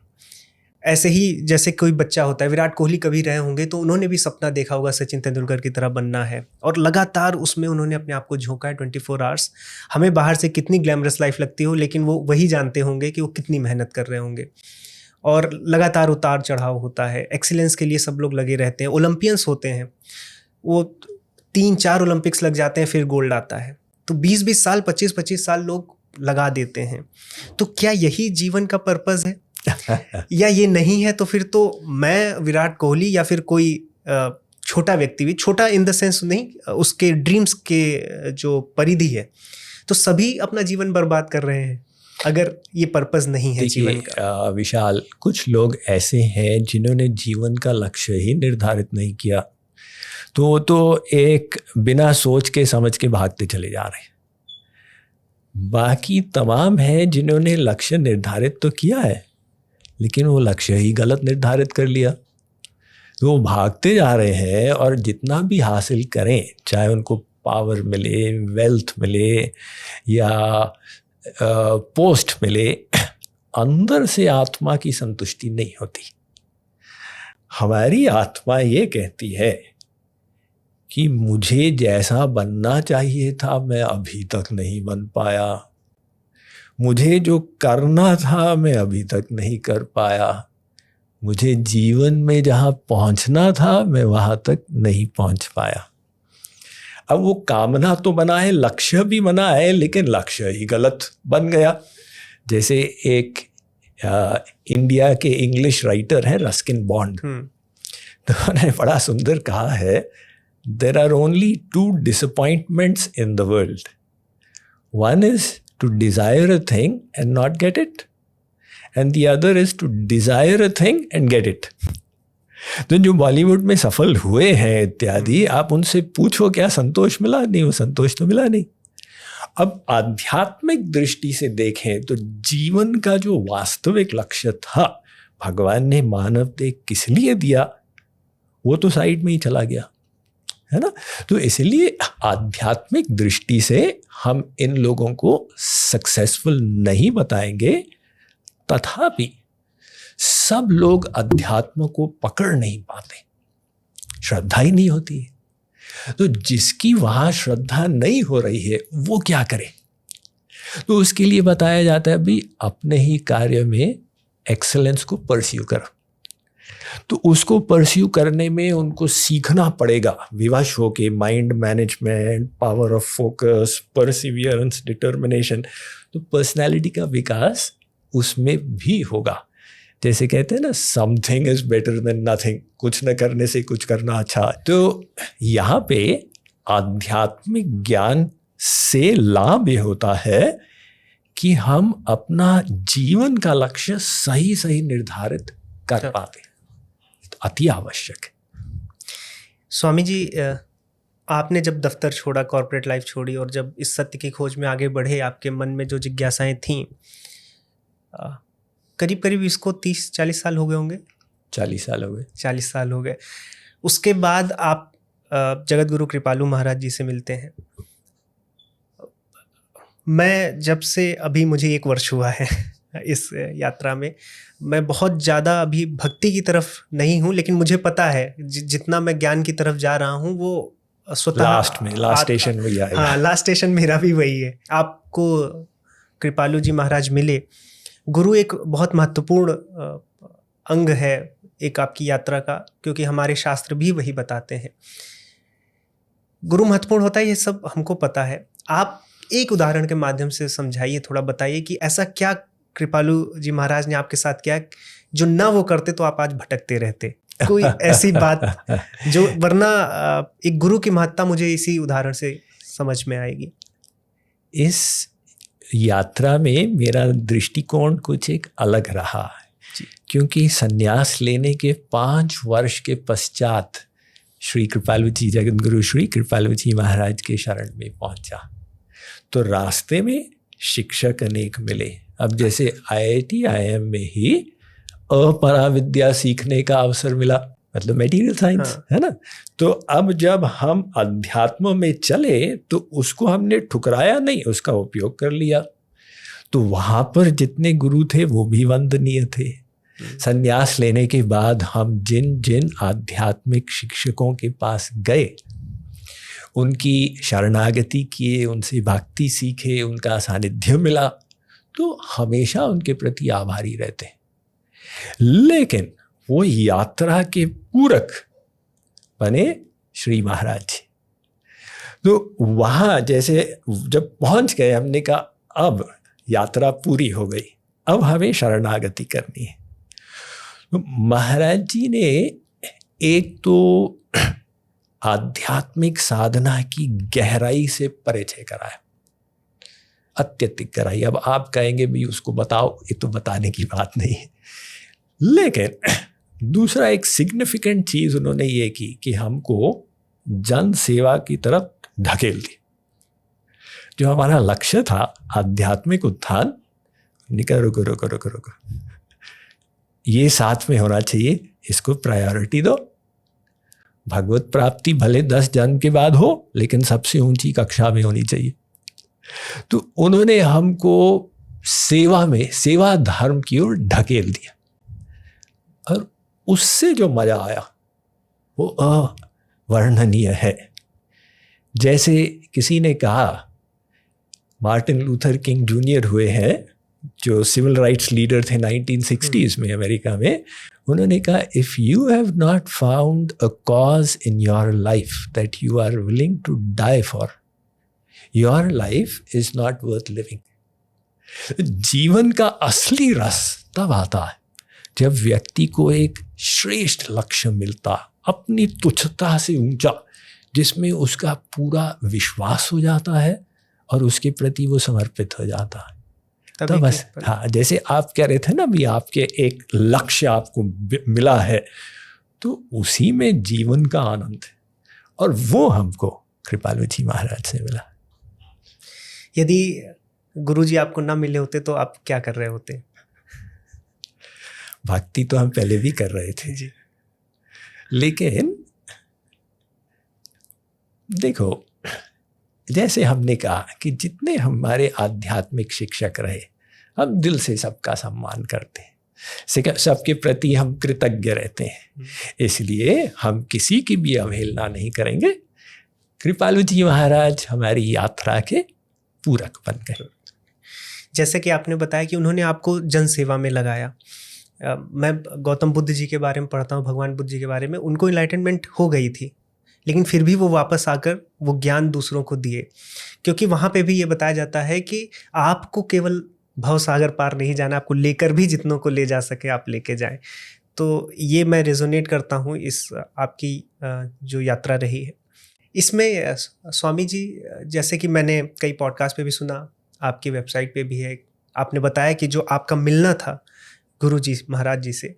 ऐसे ही जैसे कोई बच्चा होता है, विराट कोहली कभी रहे होंगे तो उन्होंने भी सपना देखा होगा सचिन तेंदुलकर की तरह बनना है, और लगातार उसमें उन्होंने अपने आप को झोंका है 24 आवर्स। हमें बाहर से कितनी ग्लैमरस लाइफ लगती हो, लेकिन वो वही जानते होंगे कि वो कितनी मेहनत कर रहे होंगे, और लगातार उतार चढ़ाव होता है। एक्सीलेंस के लिए सब लोग लगे रहते हैं। ओलंपियंस होते हैं, वो 3-4 ओलंपिक्स लग जाते हैं, फिर गोल्ड आता है। तो 20-20 साल, 25-25 साल लोग लगा देते हैं। तो क्या यही जीवन का पर्पस है या ये नहीं है? तो फिर तो मैं विराट कोहली या फिर कोई छोटा व्यक्ति भी, छोटा इन द सेंस नहीं, उसके ड्रीम्स के जो परिधि है, तो सभी अपना जीवन बर्बाद कर रहे हैं अगर ये पर्पस नहीं है जीवन का। विशाल, कुछ लोग ऐसे हैं जिन्होंने जीवन का लक्ष्य ही निर्धारित नहीं किया, तो एक बिना सोच के समझ के भागते चले जा रहे हैं। बाकी तमाम हैं जिन्होंने लक्ष्य निर्धारित तो किया है, लेकिन वो लक्ष्य ही गलत निर्धारित कर लिया, तो वो भागते जा रहे हैं। और जितना भी हासिल करें, चाहे उनको पावर मिले, वेल्थ मिले या पोस्ट मिले, अंदर से आत्मा की संतुष्टि नहीं होती। हमारी आत्मा ये कहती है कि मुझे जैसा बनना चाहिए था मैं अभी तक नहीं बन पाया, मुझे जो करना था मैं अभी तक नहीं कर पाया, मुझे जीवन में जहाँ पहुँचना था मैं वहाँ तक नहीं पहुँच पाया। अब वो कामना तो बना है, लक्ष्य भी बना है, लेकिन लक्ष्य ही गलत बन गया। जैसे एक इंडिया के इंग्लिश राइटर हैं रस्किन बॉन्ड, तो उन्होंने बड़ा सुंदर कहा है, there are only 2 disappointments in the world. One is to desire a thing and not get it, and the other is to desire a thing and get it. तो जो बॉलीवुड में सफल हुए हैं इत्यादि, आप उनसे पूछो क्या संतोष मिला? नहीं, वो संतोष तो मिला नहीं। अब आध्यात्मिक दृष्टि से देखें तो जीवन का जो वास्तविक लक्ष्य था, भगवान ने मानव देह किस लिए दिया, वो तो साइड में ही चला गया, है ना। तो इसलिए आध्यात्मिक दृष्टि से हम इन लोगों को सक्सेसफुल नहीं बताएंगे, तथापि सब लोग अध्यात्म को पकड़ नहीं पाते, श्रद्धा ही नहीं होती है। तो जिसकी वहाँ श्रद्धा नहीं हो रही है वो क्या करे? तो उसके लिए बताया जाता है भी अपने ही कार्य में एक्सेलेंस को परस्यू करो। तो उसको परस्यू करने में उनको सीखना पड़ेगा, विवश होके, mind management, power of focus, Perseverance, determination. तो पर्सनैलिटी का विकास उसमें भी होगा। जैसे कहते हैं ना, something is better than nothing, कुछ न करने से कुछ करना अच्छा। तो यहाँ पे आध्यात्मिक ज्ञान से लाभ ये होता है कि हम अपना जीवन का लक्ष्य सही सही निर्धारित कर पाते, तो अति आवश्यक है। स्वामी जी, आपने जब दफ्तर छोड़ा, कॉर्पोरेट लाइफ छोड़ी, और जब इस सत्य की खोज में आगे बढ़े, आपके मन में जो जिज्ञासाएं थीं, करीब करीब इसको 30-40 साल हो गए होंगे। 40 साल हो गए। 40 साल हो गए। उसके बाद आप जगत गुरु कृपालु महाराज जी से मिलते हैं। मैं जब से अभी मुझे 1 वर्ष हुआ है इस यात्रा में, मैं बहुत ज़्यादा अभी भक्ति की तरफ नहीं हूँ, लेकिन मुझे पता है जितना मैं ज्ञान की तरफ जा रहा हूँ वो स्वतः लास्ट स्टेशन वही आएगा। हाँ, लास्ट स्टेशन मेरा भी वही है। आपको कृपालु जी महाराज मिले, गुरु एक बहुत महत्वपूर्ण अंग है एक आपकी यात्रा का, क्योंकि हमारे शास्त्र भी वही बताते हैं। गुरु महत्वपूर्ण होता है, ये सब हमको पता है। आप एक उदाहरण के माध्यम से समझाइए, थोड़ा बताइए कि ऐसा क्या कृपालु जी महाराज ने आपके साथ किया जो ना वो करते तो आप आज भटकते रहते। कोई ऐसी बात जो, वरना एक गुरु की महत्ता मुझे इसी उदाहरण से समझ में आएगी। इस यात्रा में मेरा दृष्टिकोण कुछ एक अलग रहा है, क्योंकि संन्यास लेने के 5 वर्ष के पश्चात श्री कृपालु जी, जगत गुरु श्री कृपालु जी महाराज के शरण में पहुंचा, तो रास्ते में शिक्षक अनेक मिले। अब जैसे IIT IIM में ही अपराविद्या सीखने का अवसर मिला, मतलब मटेरियल साइंस, हाँ। है ना। तो अब जब हम अध्यात्म में चले तो उसको हमने ठुकराया नहीं, उसका उपयोग कर लिया। तो वहाँ पर जितने गुरु थे वो भी वंदनीय थे। संन्यास लेने के बाद हम जिन जिन आध्यात्मिक शिक्षकों के पास गए, उनकी शरणागति किए, उनसे भक्ति सीखे, उनका सानिध्य मिला, तो हमेशा उनके प्रति आभारी रहते हैं। लेकिन वो यात्रा के पूरक बने श्री महाराज जी। तो वहाँ जैसे जब पहुँच गए, हमने कहा अब यात्रा पूरी हो गई, अब हमें शरणागति करनी है। तो महाराज जी ने एक तो आध्यात्मिक साधना की गहराई से परिचय कराया, अत्यधिक कराई। अब आप कहेंगे भी उसको बताओ, ये तो बताने की बात नहीं है। लेकिन दूसरा एक सिग्निफिकेंट चीज उन्होंने ये की कि हमको जन सेवा की तरफ ढकेल दी। जो हमारा लक्ष्य था आध्यात्मिक उत्थान, निकल रुको रुको रुको रुको, ये साथ में होना चाहिए, इसको प्रायोरिटी दो। भगवत प्राप्ति भले 10 जन्म के बाद हो, लेकिन सबसे ऊंची कक्षा में होनी चाहिए। तो उन्होंने हमको सेवा में, सेवा धर्म की ओर ढकेल दिया, और उससे जो मजा आया वो अवर्णनीय है। जैसे किसी ने कहा, मार्टिन लूथर किंग जूनियर हुए हैं, जो सिविल राइट्स लीडर थे 1960s में अमेरिका में, उन्होंने कहा, if you have not found a cause in your life that you are willing to die for, your life is not worth living. जीवन का असली रस तब आता है जब व्यक्ति को एक श्रेष्ठ लक्ष्य मिलता, अपनी तुच्छता से ऊंचा, जिसमें उसका पूरा विश्वास हो जाता है और उसके प्रति वो समर्पित हो जाता है। तो बस, हाँ, जैसे आप कह रहे थे ना भी, आपके एक लक्ष्य आपको मिला है, तो उसी में जीवन का आनंद है, और वो हमको कृपालु जी महाराज से मिला। यदि गुरुजी आपको ना मिले होते तो आप क्या कर रहे होते? भक्ति तो हम पहले भी कर रहे थे जी, लेकिन देखो, जैसे हमने कहा कि जितने हमारे आध्यात्मिक शिक्षक रहे, हम दिल से सबका सम्मान करते हैं, सबके प्रति हम कृतज्ञ रहते हैं, इसलिए हम किसी की भी अवहेलना नहीं करेंगे। कृपालु जी महाराज हमारी यात्रा के पूरक बन गए। जैसे कि आपने बताया कि उन्होंने आपको जन सेवा में लगाया। मैं गौतम बुद्ध जी के बारे में पढ़ता हूँ, भगवान बुद्ध जी के बारे में, उनको इनलाइटनमेंट हो गई थी, लेकिन फिर भी वो वापस आकर वो ज्ञान दूसरों को दिए, क्योंकि वहाँ पे भी ये बताया जाता है कि आपको केवल भव सागर पार नहीं जाना, आपको लेकर भी जितनों को ले जा सके आप लेके जाएं। तो ये मैं रेजोनेट करता हूँ इस आपकी जो यात्रा रही है। इसमें स्वामी जी, जैसे कि मैंने कई पॉडकास्ट पे भी सुना, आपकी वेबसाइट पे भी है, आपने बताया कि जो आपका मिलना था गुरु जी महाराज जी से,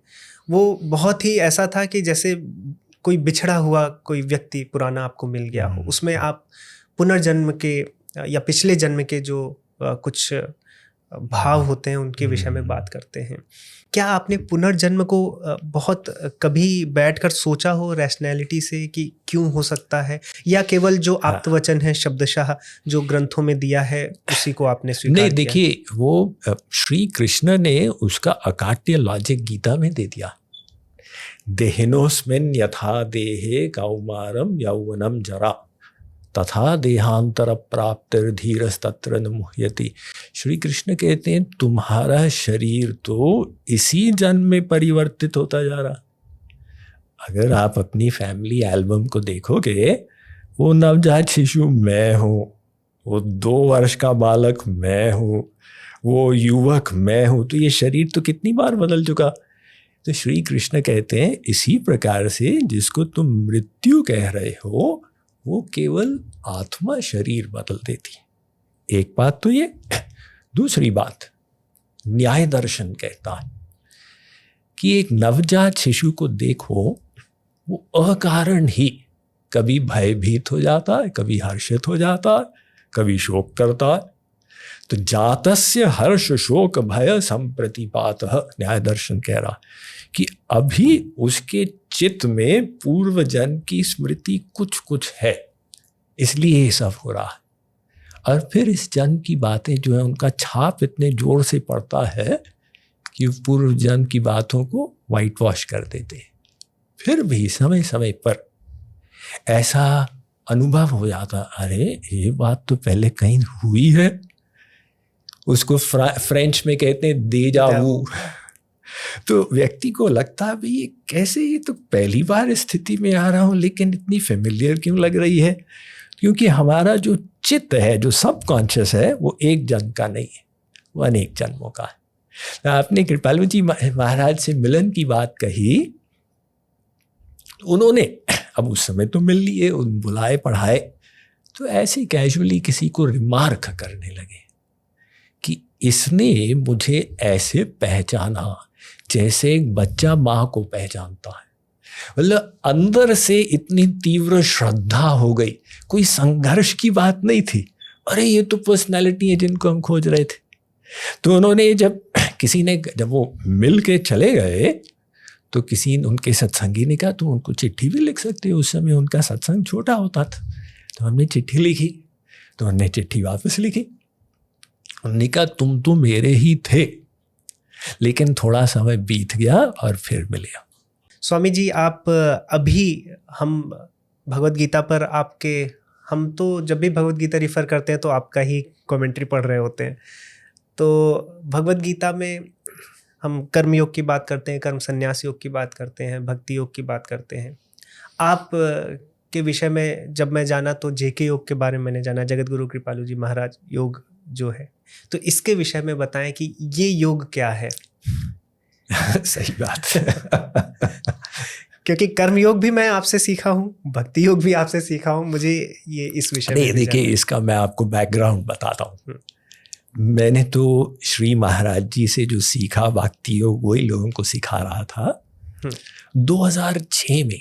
वो बहुत ही ऐसा था कि जैसे कोई बिछड़ा हुआ कोई व्यक्ति पुराना आपको मिल गया हो। उसमें आप पुनर्जन्म के या पिछले जन्म के जो कुछ भाव होते हैं उनके विषय में बात करते हैं। क्या आपने पुनर्जन्म को बहुत कभी बैठकर सोचा हो रैशनैलिटी से कि क्यों हो सकता है, या केवल जो आप्तवचन है शब्दशः जो ग्रंथों में दिया है उसी को आपने स्वीकार नहीं, किया? देखिए वो श्री कृष्ण ने उसका अकाट्य लॉजिक गीता में दे दिया। देहिनोस्मिन् यथा देहे कौमारम यौवनम जरा तथा देहांतर प्राप्तिर्धीरस्तत्र न मुह्यति। श्री कृष्ण कहते हैं तुम्हारा शरीर तो इसी जन्म में परिवर्तित होता जा रहा। अगर आप अपनी फैमिली एल्बम को देखोगे, वो नवजात शिशु मैं हूँ, वो 2 वर्ष का बालक मैं हूँ, वो युवक मैं हूँ, तो ये शरीर तो कितनी बार बदल चुका। तो श्री कृष्ण कहते हैं इसी प्रकार से जिसको तुम मृत्यु कह रहे हो वो केवल आत्मा शरीर बदल देती। एक बात तो ये। दूसरी बात, न्याय दर्शन कहता है कि एक नवजात शिशु को देखो, वो अकारण ही कभी भयभीत हो जाता है, कभी हर्षित हो जाता है, कभी शोक करता है। तो जातस्य हर्ष शोक भय संप्रतिपातः, न्याय दर्शन कह रहा कि अभी उसके चित्त में पूर्व जन्म की स्मृति कुछ कुछ है, इसलिए ये सब हो रहा है। और फिर इस जन्म की बातें जो है उनका छाप इतने जोर से पड़ता है कि पूर्व जन्म की बातों को वाइट वॉश कर देते हैं। फिर भी समय समय पर ऐसा अनुभव हो जाता, अरे ये बात तो पहले कहीं हुई है। उसको फ्रेंच में कहते हैं déjà vu। तो व्यक्ति को लगता है भाई ये कैसे, ये तो पहली बार स्थिति में आ रहा हूँ लेकिन इतनी फेमिलियर क्यों लग रही है। क्योंकि हमारा जो चित्त है, जो सबकॉन्शियस है, वो एक जन्म का नहीं है, वो अनेक जन्मों का है। आपने कृपालु जी महाराज से मिलन की बात कही, उन्होंने अब उस समय तो मिल लिए, उन बुलाए पढ़ाए, तो ऐसे कैजुअली किसी को रिमार्क करने लगे कि इसने मुझे ऐसे पहचाना जैसे एक बच्चा माँ को पहचानता है। मतलब अंदर से इतनी तीव्र श्रद्धा हो गई, कोई संघर्ष की बात नहीं थी। अरे ये तो पर्सनालिटी है जिनको हम खोज रहे थे। तो उन्होंने जब वो मिल के चले गए तो किसी ने, उनके सत्संगी ने कहा तुम उनको चिट्ठी भी लिख सकते हो। उस समय उनका सत्संग छोटा होता था, तो हमने चिट्ठी लिखी। तो उन्होंने चिट्ठी वापस लिखी, उन्होंने कहा तुम तो मेरे ही थे, लेकिन थोड़ा समय बीत गया और फिर मिले। स्वामी जी, आप अभी हम भगवत गीता पर हम तो जब भी भगवत गीता रिफ़र करते हैं तो आपका ही कमेंट्री पढ़ रहे होते हैं। तो भगवत गीता में हम कर्म योग की बात करते हैं, कर्म संन्यास योग की बात करते हैं, भक्ति योग की बात करते हैं। आप के विषय में जब मैं जाना तो जेके योग के बारे में मैंने जाना, जगत गुरु कृपालु जी महाराज योग जो है, तो इसके विषय में बताएं कि ये योग क्या है। सही बात है। क्योंकि कर्म योग भी मैं आपसे सीखा हूँ, भक्ति योग भी आपसे सीखा हूँ, मुझे ये इस विषय में देखिए इसका मैं आपको बैकग्राउंड बताता हूँ। मैंने तो श्री महाराज जी से जो सीखा भक्ति योग वही लोगों को सिखा रहा था। 2006 में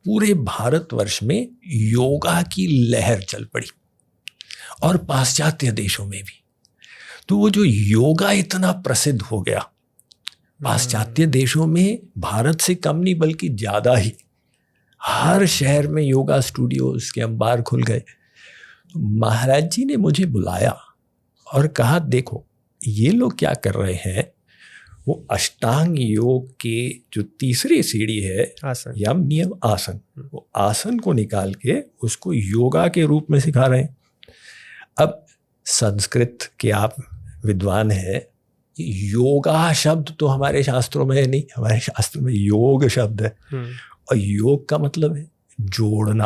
पूरे भारतवर्ष में योगा की लहर चल पड़ी और पाश्चात्य देशों में भी। तो वो जो योगा इतना प्रसिद्ध हो गया पाश्चात्य देशों में, भारत से कम नहीं बल्कि ज़्यादा ही, हर शहर में योगा स्टूडियोज के अंबार खुल गए। तो महाराज जी ने मुझे बुलाया और कहा देखो ये लोग क्या कर रहे हैं, वो अष्टांग योग के जो तीसरी सीढ़ी है आसन, यम नियम आसन, वो आसन को निकाल के उसको योगा के रूप में सिखा रहे हैं। अब संस्कृत के आप विद्वान हैं, योगा शब्द तो हमारे शास्त्रों में है नहीं, हमारे शास्त्र में योग शब्द है और योग का मतलब है जोड़ना,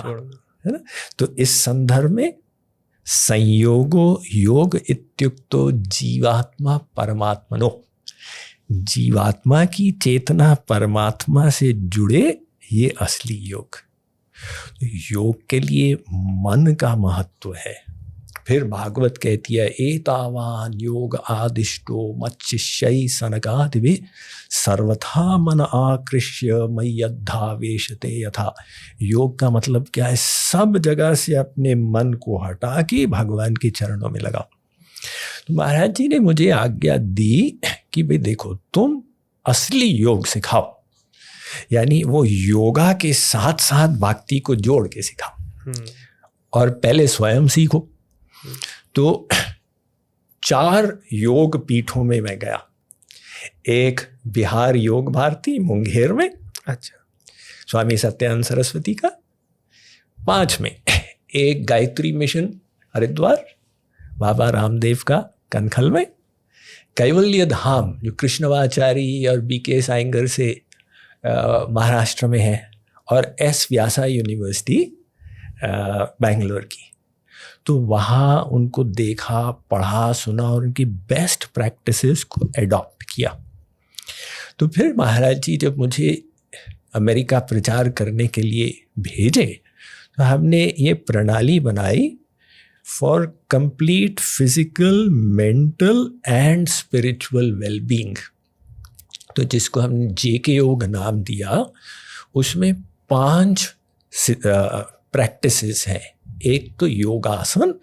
है ना। तो इस संदर्भ में संयोगो योग इत्युक्तो जीवात्मा परमात्मनो, जीवात्मा की चेतना परमात्मा से जुड़े, ये असली योग। योग के लिए मन का महत्व है। फिर भागवत कहती है एतावान योग आदिष्टो मच्चिष्यै सनकादिभिः सर्वथा मन आकृष्य मय्यद्धावेशते यथा। योग का मतलब क्या है, सब जगह से अपने मन को हटा के भगवान के चरणों में लगाओ। तो महाराज जी ने मुझे आज्ञा दी कि भाई देखो, तुम असली योग सिखाओ, यानी वो योगा के साथ साथ भक्ति को जोड़ के सिखाओ, और पहले स्वयं सीखो। तो 4 योग पीठों में मैं गया। एक बिहार योग भारती मुंगेर में, अच्छा, स्वामी सत्यानंद सरस्वती का। 5 में एक गायत्री मिशन हरिद्वार, बाबा रामदेव का कनखल में। कैवल्य धाम जो कृष्णवाचारी और BK साइंगर से महाराष्ट्र में है, और S व्यासा यूनिवर्सिटी बेंगलोर की। तो वहाँ उनको देखा, पढ़ा, सुना और उनकी बेस्ट प्रैक्टिसेस को एडॉप्ट किया। तो फिर महाराज जी जब मुझे अमेरिका प्रचार करने के लिए भेजे, तो हमने ये प्रणाली बनाई for complete physical, mental and spiritual wellbeing. तो जिसको हमने JK योग नाम दिया। उसमें 5 प्रैक्टिसेस हैं। एक तो योगासन,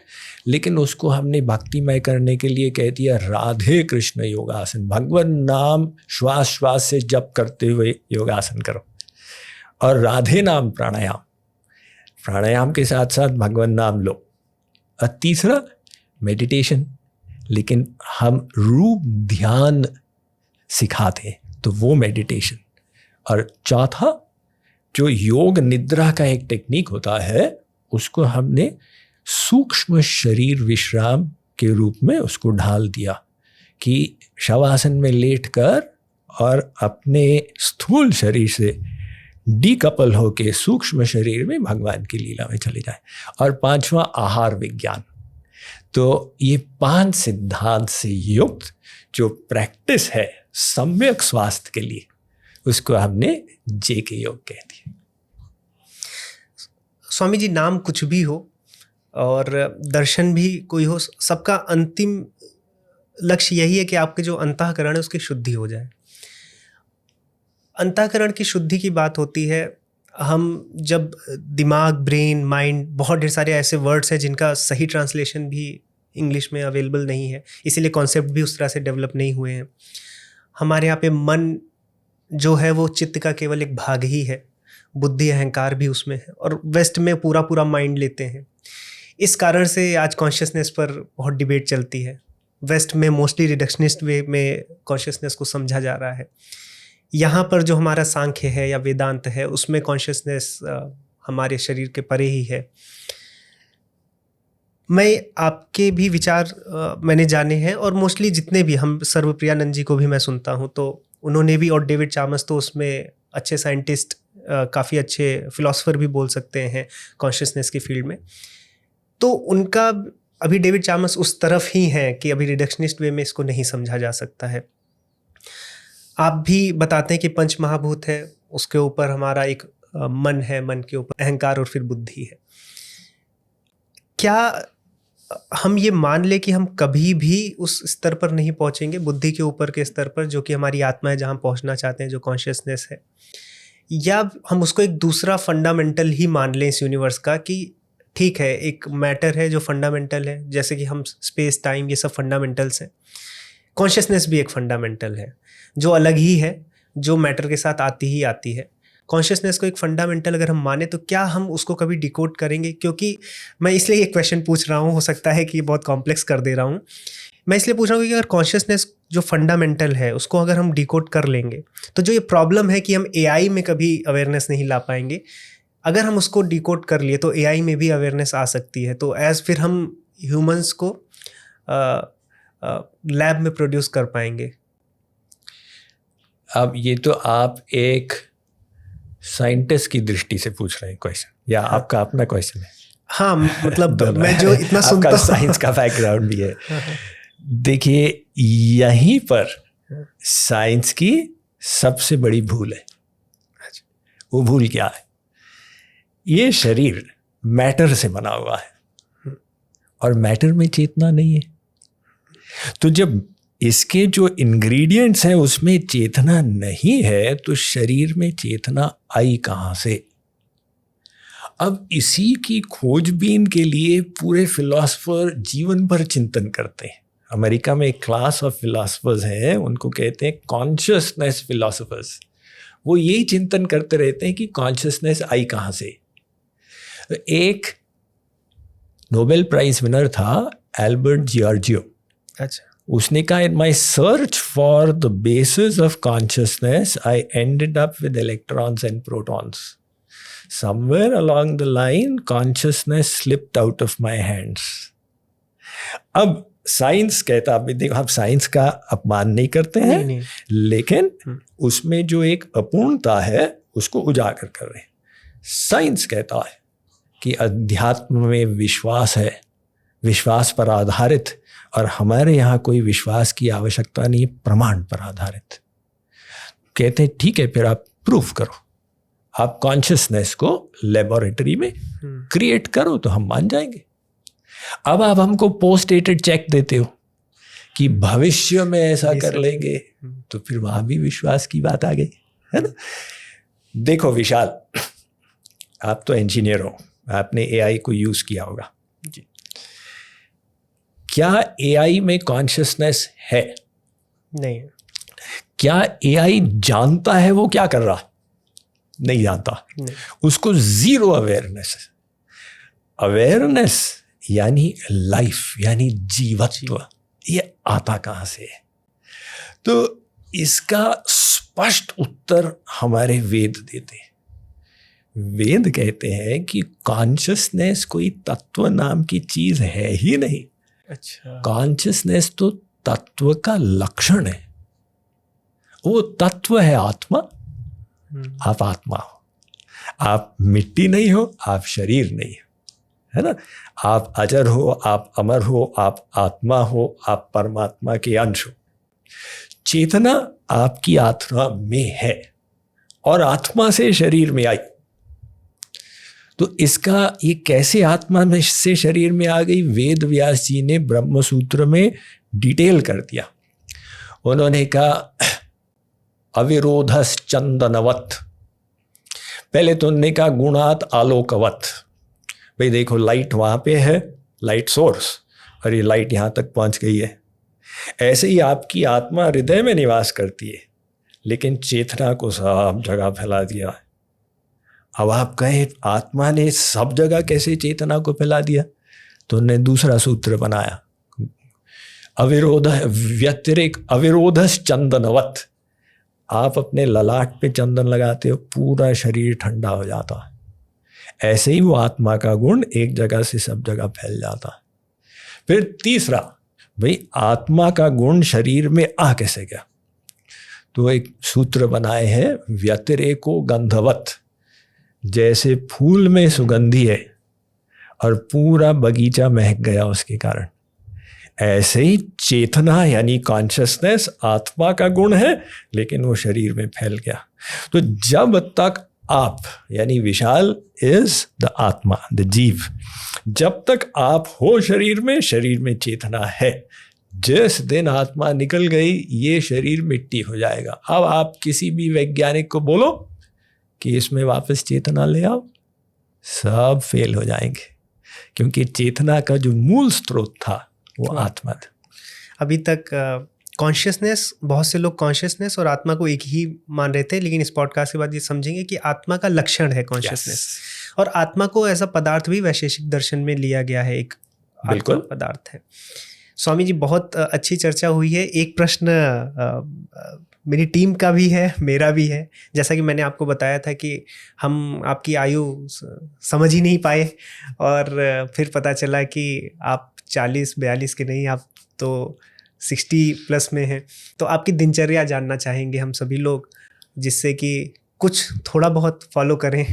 लेकिन उसको हमने भक्तिमय करने के लिए कह दिया राधे कृष्ण योगासन। भगवान नाम श्वास श्वास से जप करते हुए योगासन करो, और राधे नाम प्राणायाम, प्राणायाम के साथ साथ भगवान नाम लो। और तीसरा मेडिटेशन, लेकिन हम रूप ध्यान सिखाते हैं, तो वो मेडिटेशन। और चौथा जो योग निद्रा का एक टेक्निक होता है, उसको हमने सूक्ष्म शरीर विश्राम के रूप में उसको ढाल दिया कि शवासन में लेटकर और अपने स्थूल शरीर से डीकपल होके सूक्ष्म शरीर में भगवान की लीला में चले जाए। और 5वां आहार विज्ञान। तो ये 5 सिद्धांत से युक्त जो प्रैक्टिस है सम्यक स्वास्थ्य के लिए, उसको हमने JK योग कह दिया। स्वामी जी, नाम कुछ भी हो और दर्शन भी कोई हो, सबका अंतिम लक्ष्य यही है कि आपके जो अंतःकरण है उसकी शुद्धि हो जाए। अंतःकरण की शुद्धि की बात होती है, हम जब दिमाग, ब्रेन, माइंड, बहुत ढेर सारे ऐसे वर्ड्स हैं जिनका सही ट्रांसलेशन भी इंग्लिश में अवेलेबल नहीं है, इसीलिए कॉन्सेप्ट भी उस तरह से डेवलप नहीं हुए हैं। हमारे यहाँ पे मन जो है वो चित्त का केवल एक भाग ही है, बुद्धि अहंकार भी उसमें है, और वेस्ट में पूरा माइंड लेते हैं। इस कारण से आज कॉन्शियसनेस पर बहुत डिबेट चलती है। वेस्ट में मोस्टली रिडक्शनिस्ट वे में कॉन्शियसनेस को समझा जा रहा है। यहाँ पर जो हमारा सांख्य है या वेदांत है, उसमें कॉन्शियसनेस हमारे शरीर के परे ही है। मैं आपके भी विचार मैंने जाने हैं, और मोस्टली जितने भी, हम सर्वप्रियानंद जी को भी मैं सुनता हूँ, तो उन्होंने भी, और डेविड चामस तो उसमें अच्छे साइंटिस्ट, काफ़ी अच्छे फिलोसफर भी बोल सकते हैं कॉन्शियसनेस की फील्ड में। तो उनका अभी डेविड चामस उस तरफ ही हैं कि अभी रिडक्शनिस्ट वे में इसको नहीं समझा जा सकता है। आप भी बताते हैं कि पंच महाभूत है, उसके ऊपर हमारा एक मन है, मन के ऊपर अहंकार और फिर बुद्धि है। क्या हम ये मान ले कि हम कभी भी उस स्तर पर नहीं पहुंचेंगे, बुद्धि के ऊपर के स्तर पर, जो कि हमारी आत्मा है, जहां पहुंचना चाहते हैं, जो कॉन्शियसनेस है? या हम उसको एक दूसरा फंडामेंटल ही मान लें इस यूनिवर्स का, कि ठीक है, एक मैटर है जो फंडामेंटल है, जैसे कि हम स्पेस टाइम ये सब फंडामेंटल्स हैं, कॉन्शियसनेस भी एक फंडामेंटल है जो अलग ही है, जो मैटर के साथ आती ही आती है। कॉन्शियसनेस को एक फंडामेंटल अगर हम माने, तो क्या हम उसको कभी डिकोड करेंगे? क्योंकि मैं इसलिए एक क्वेश्चन पूछ रहा हूँ, हो सकता है कि बहुत कॉम्प्लेक्स कर दे रहा हूँ। मैं इसलिए पूछ रहा हूँ कि अगर कॉन्शियसनेस जो फंडामेंटल है उसको अगर हम डिकोड कर लेंगे, तो जो ये प्रॉब्लम है कि हम AI में कभी अवेयरनेस नहीं ला पाएंगे, अगर हम उसको डिकोड कर लिए तो AI में भी अवेयरनेस आ सकती है। तो फिर हम ह्यूमंस को लैब में प्रोड्यूस कर पाएंगे। अब ये तो आप एक साइंटिस्ट की दृष्टि से पूछ रहे हैं क्वेश्चन, या आपका अपना क्वेश्चन है? हाँ, मतलब मैं जो इतना सुनता हूँ, साइंस का बैकग्राउंड भी है। देखिए, यहीं पर साइंस की सबसे बड़ी भूल है। वो भूल क्या है? ये शरीर मैटर से बना हुआ है और मैटर में चेतना नहीं है। तो जब इसके जो इंग्रेडिएंट्स हैं उसमें चेतना नहीं है, तो शरीर में चेतना आई कहाँ से? अब इसी की खोजबीन के लिए पूरे फिलॉसफर जीवन भर चिंतन करते हैं अमेरिका में एक क्लास ऑफ फिलोसफर्स हैं, उनको कहते हैं कॉन्शियसनेस फिलोसफर्स। वो यही चिंतन करते रहते हैं कि कॉन्शियसनेस आई कहाँ से। तो एक नोबेल प्राइज विनर था एल्बर्ट जियोर्जियो। अच्छा। उसने कहा, in my search for the basis of consciousness I ended up with electrons and protons. Somewhere along the line consciousness slipped out of my hands. अब science कहता, अभी देखो आप science का अपमान नहीं करते हैं, नहीं। लेकिन उसमें जो एक अपूर्णता है उसको उजागर कर रहे हैं। साइंस कहता है कि अध्यात्म में विश्वास है, विश्वास पर आधारित, और हमारे यहाँ कोई विश्वास की आवश्यकता नहीं, प्रमाण पर आधारित। कहते हैं ठीक है, फिर आप प्रूफ करो, आप कॉन्शियसनेस को लेबोरेटरी में क्रिएट करो तो हम मान जाएंगे। अब आप हमको पोस्ट डेटेड चेक देते हो कि भविष्य में ऐसा कर लेंगे, तो फिर वहां भी विश्वास की बात आ गई, है ना। देखो विशाल, आप तो इंजीनियर हो, आपने एआई को यूज किया होगा जी। क्या एआई में कॉन्शियसनेस है? नहीं। क्या एआई जानता है वो क्या कर रहा? नहीं जानता। नहीं। उसको जीरो अवेयरनेस है। अवेयरनेस यानी लाइफ, यानी जीवत्व, ये आता कहाँ से है? तो इसका स्पष्ट उत्तर हमारे वेद देते हैं। वेद कहते हैं कि कॉन्शियसनेस कोई तत्व नाम की चीज है ही नहीं। अच्छा। कॉन्शियसनेस तो तत्व का लक्षण है। वो तत्व है आत्मा। आप आत्मा हो, आप मिट्टी नहीं हो, आप शरीर नहीं हो, है ना। आप अजर हो, आप अमर हो, आप आत्मा हो, आप परमात्मा के अंश हो। चेतना आपकी आत्मा में है और आत्मा से शरीर में आई। तो इसका ये कैसे आत्मा में से शरीर में आ गई, वेद व्यास जी ने ब्रह्म सूत्र में डिटेल कर दिया। उन्होंने कहा अविरोधस चंदनवत। पहले तो उन्होंने कहा गुणात आलोकवत। भाई देखो, लाइट वहाँ पे है, लाइट सोर्स, और ये लाइट यहाँ तक पहुँच गई है। ऐसे ही आपकी आत्मा हृदय में निवास करती है, लेकिन चेतना को सब जगह फैला दिया। अब आप कहें आत्मा ने सब जगह कैसे चेतना को फैला दिया? तो उन्होंने दूसरा सूत्र बनाया, अविरोध व्यतिरेक अविरोधस चंदनवत। आप अपने ललाट पे चंदन लगाते हो, पूरा शरीर ठंडा हो जाता है। ऐसे ही वो आत्मा का गुण एक जगह से सब जगह फैल जाता है। फिर तीसरा, भाई आत्मा का गुण शरीर में आ कैसे गया? तो एक सूत्र बनाए हैं, व्यतिरेको गंधवत। जैसे फूल में सुगंधी है और पूरा बगीचा महक गया उसके कारण, ऐसे ही चेतना यानी कॉन्शियसनेस आत्मा का गुण है, लेकिन वो शरीर में फैल गया। तो जब तक आप यानी विशाल इज द आत्मा, द जीव, जब तक आप हो शरीर में चेतना है। जिस दिन आत्मा निकल गई, ये शरीर मिट्टी हो जाएगा। अब आप किसी भी वैज्ञानिक को बोलो कि इसमें वापस चेतना ले आओ, सब फेल हो जाएंगे, क्योंकि चेतना का जो मूल स्रोत था वो आत्मा था। अभी तक कॉन्शियसनेस, बहुत से लोग कॉन्शियसनेस और आत्मा को एक ही मान रहे थे, लेकिन इस पॉडकास्ट के बाद ये समझेंगे कि आत्मा का लक्षण है कॉन्शियसनेस। और आत्मा को ऐसा पदार्थ भी वैशेषिक दर्शन में लिया गया है, एक बिल्कुल पदार्थ है। स्वामी जी, बहुत अच्छी चर्चा हुई है। एक प्रश्न मेरी टीम का भी है, मेरा भी है। जैसा कि मैंने आपको बताया था कि हम आपकी आयु समझ ही नहीं पाए, और फिर पता चला कि आप 40-42 के नहीं, आप तो 60+ में हैं। तो आपकी दिनचर्या जानना चाहेंगे हम सभी लोग, जिससे कि कुछ थोड़ा बहुत फॉलो करें।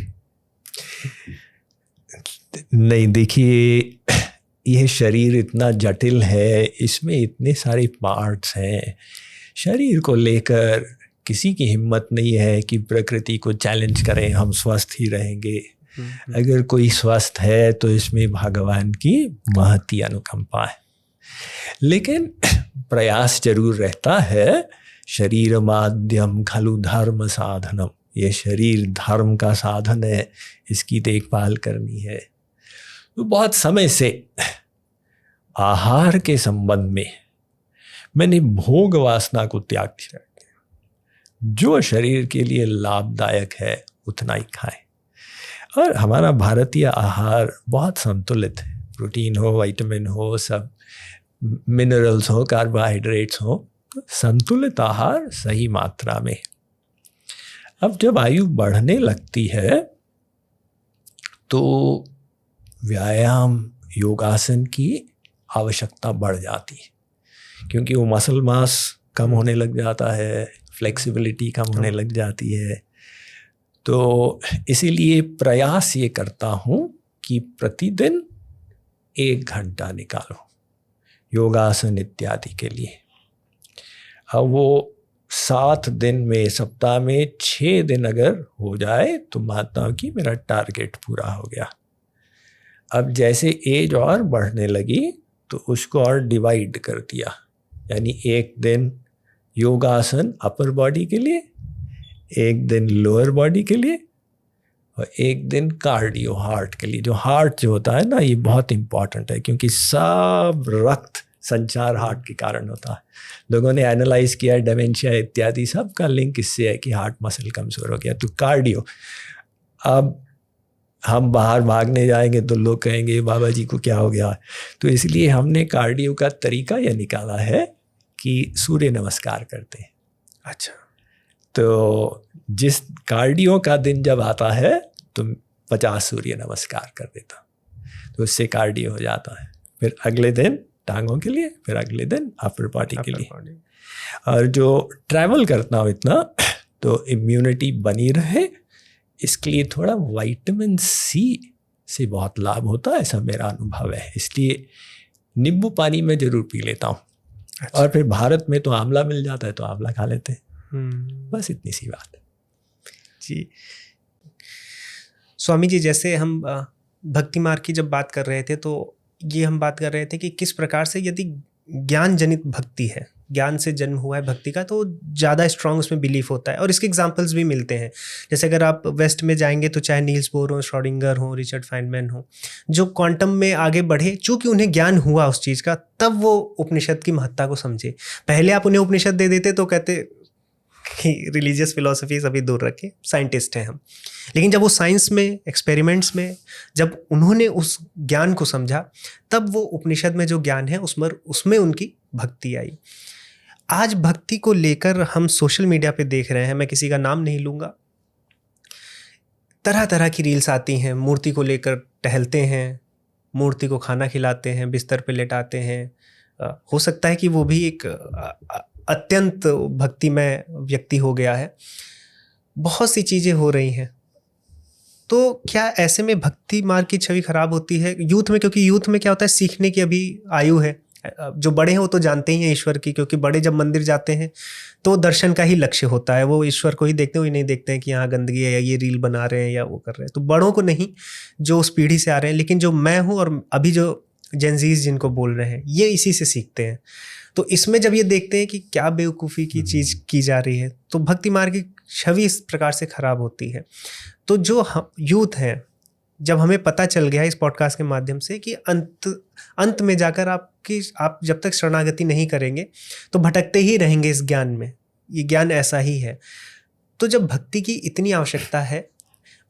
नहीं, देखिए, यह शरीर इतना जटिल है, इसमें इतने सारे पार्ट्स हैं। शरीर को लेकर किसी की हिम्मत नहीं है कि प्रकृति को चैलेंज करें, हम स्वस्थ ही रहेंगे। अगर कोई स्वस्थ है तो इसमें भगवान की महती अनुकंपा है। लेकिन प्रयास जरूर रहता है। शरीर माध्यम खलु धर्म साधनम, ये शरीर धर्म का साधन है, इसकी देखभाल करनी है। तो बहुत समय से आहार के संबंध में मैंने भोग वासना को त्याग दिया। जो शरीर के लिए लाभदायक है उतना ही खाएं। और हमारा भारतीय आहार बहुत संतुलित है, प्रोटीन हो, विटामिन हो, सब मिनरल्स हो, कार्बोहाइड्रेट्स हो, संतुलित आहार सही मात्रा में। अब जब आयु बढ़ने लगती है तो व्यायाम, योगासन की आवश्यकता बढ़ जाती है, क्योंकि वो मसल मास कम होने लग जाता है, फ्लेक्सिबिलिटी कम होने लग जाती है। तो इसीलिए प्रयास ये करता हूँ कि प्रतिदिन 1 घंटा निकालो योगासन इत्यादि के लिए। अब वो 7 दिन में, सप्ताह में 6 दिन अगर हो जाए तो मानता हूँ कि मेरा टारगेट पूरा हो गया। अब जैसे एज और बढ़ने लगी तो उसको और डिवाइड कर दिया, यानी 1 दिन योगासन अपर बॉडी के लिए, 1 दिन लोअर बॉडी के लिए, और 1 दिन कार्डियो हार्ट के लिए। जो हार्ट जो होता है ना, ये बहुत इंपॉर्टेंट है, क्योंकि सब रक्त संचार हार्ट के कारण होता है। लोगों ने एनालाइज किया, डेमेंशिया इत्यादि सब का लिंक इससे है कि हार्ट मसल कमजोर हो गया। तो कार्डियो, अब हम बाहर भागने जाएंगे तो लोग कहेंगे बाबा जी को क्या हो गया। तो इसलिए हमने कार्डियो का तरीका यह निकाला है कि सूर्य नमस्कार करते हैं। अच्छा। तो जिस कार्डियो का दिन जब आता है तो 50 सूर्य नमस्कार कर देता, तो उससे कार्डियो हो जाता है। फिर अगले दिन टांगों के लिए, फिर अगले दिन अपर बॉडी के लिए। और जो ट्रैवल करता हूँ इतना, तो इम्यूनिटी बनी रहे, इसके लिए थोड़ा विटामिन सी से बहुत लाभ होता है, ऐसा मेरा अनुभव है। इसलिए नींबू पानी में जरूर पी लेता हूँ। अच्छा। और फिर भारत में तो आंवला मिल जाता है तो आंवला खा लेते हैं। बस इतनी सी बात है जी। स्वामी जी, जैसे हम भक्ति मार्ग की जब बात कर रहे थे तो ये हम बात कर रहे थे कि किस प्रकार से यदि ज्ञान जनित भक्ति है, ज्ञान से जन्म हुआ है भक्ति का, तो ज़्यादा स्ट्रांग उसमें बिलीफ होता है। और इसके एग्जांपल्स भी मिलते हैं। जैसे अगर आप वेस्ट में जाएंगे तो चाहे नील्स बोर हो, श्रोडिंगर हो, रिचर्ड फाइनमैन हो, जो क्वांटम में आगे बढ़े, चूँकि उन्हें ज्ञान हुआ उस चीज़ का, तब वो उपनिषद की महत्ता को समझे। पहले आप उन्हें उपनिषद दे देते तो कहते कि रिलीजियस फिलॉसफी सभी दूर रखे, साइंटिस्ट हैं हम। लेकिन जब वो साइंस में, एक्सपेरिमेंट्स में, जब उन्होंने उस ज्ञान को समझा, तब वो उपनिषद में जो ज्ञान है उसमें उनकी भक्ति आई। आज भक्ति को लेकर हम सोशल मीडिया पे देख रहे हैं, मैं किसी का नाम नहीं लूँगा, तरह तरह की रील्स आती हैं, मूर्ति को लेकर टहलते हैं, मूर्ति को खाना खिलाते हैं, बिस्तर पे लेटाते हैं। हो सकता है कि वो भी एक अत्यंत भक्तिमय व्यक्ति हो गया है। बहुत सी चीज़ें हो रही हैं। तो क्या ऐसे में भक्ति मार्ग की छवि खराब होती है यूथ में? क्योंकि यूथ में क्या होता है, सीखने की अभी आयु है। जो बड़े हैं वो तो जानते ही हैं ईश्वर की, क्योंकि बड़े जब मंदिर जाते हैं तो दर्शन का ही लक्ष्य होता है। वो ईश्वर को ही देखते हैं, वो नहीं देखते हैं कि यहाँ गंदगी है या ये रील बना रहे हैं या वो कर रहे हैं। तो बड़ों को नहीं, जो उस पीढ़ी से आ रहे हैं। लेकिन जो मैं हूँ और अभी जो जेनजीज जिनको बोल रहे हैं, ये इसी से सीखते हैं। तो इसमें जब ये देखते हैं कि क्या बेवकूफ़ी की चीज़ की जा रही है, तो भक्ति मार्ग की छवि इस प्रकार से खराब होती है। तो जो यूथ हैं, जब हमें पता चल गया इस पॉडकास्ट के माध्यम से कि अंत में जाकर आप जब तक शरणागति नहीं करेंगे तो भटकते ही रहेंगे इस ज्ञान में, ये ज्ञान ऐसा ही है। तो जब भक्ति की इतनी आवश्यकता है,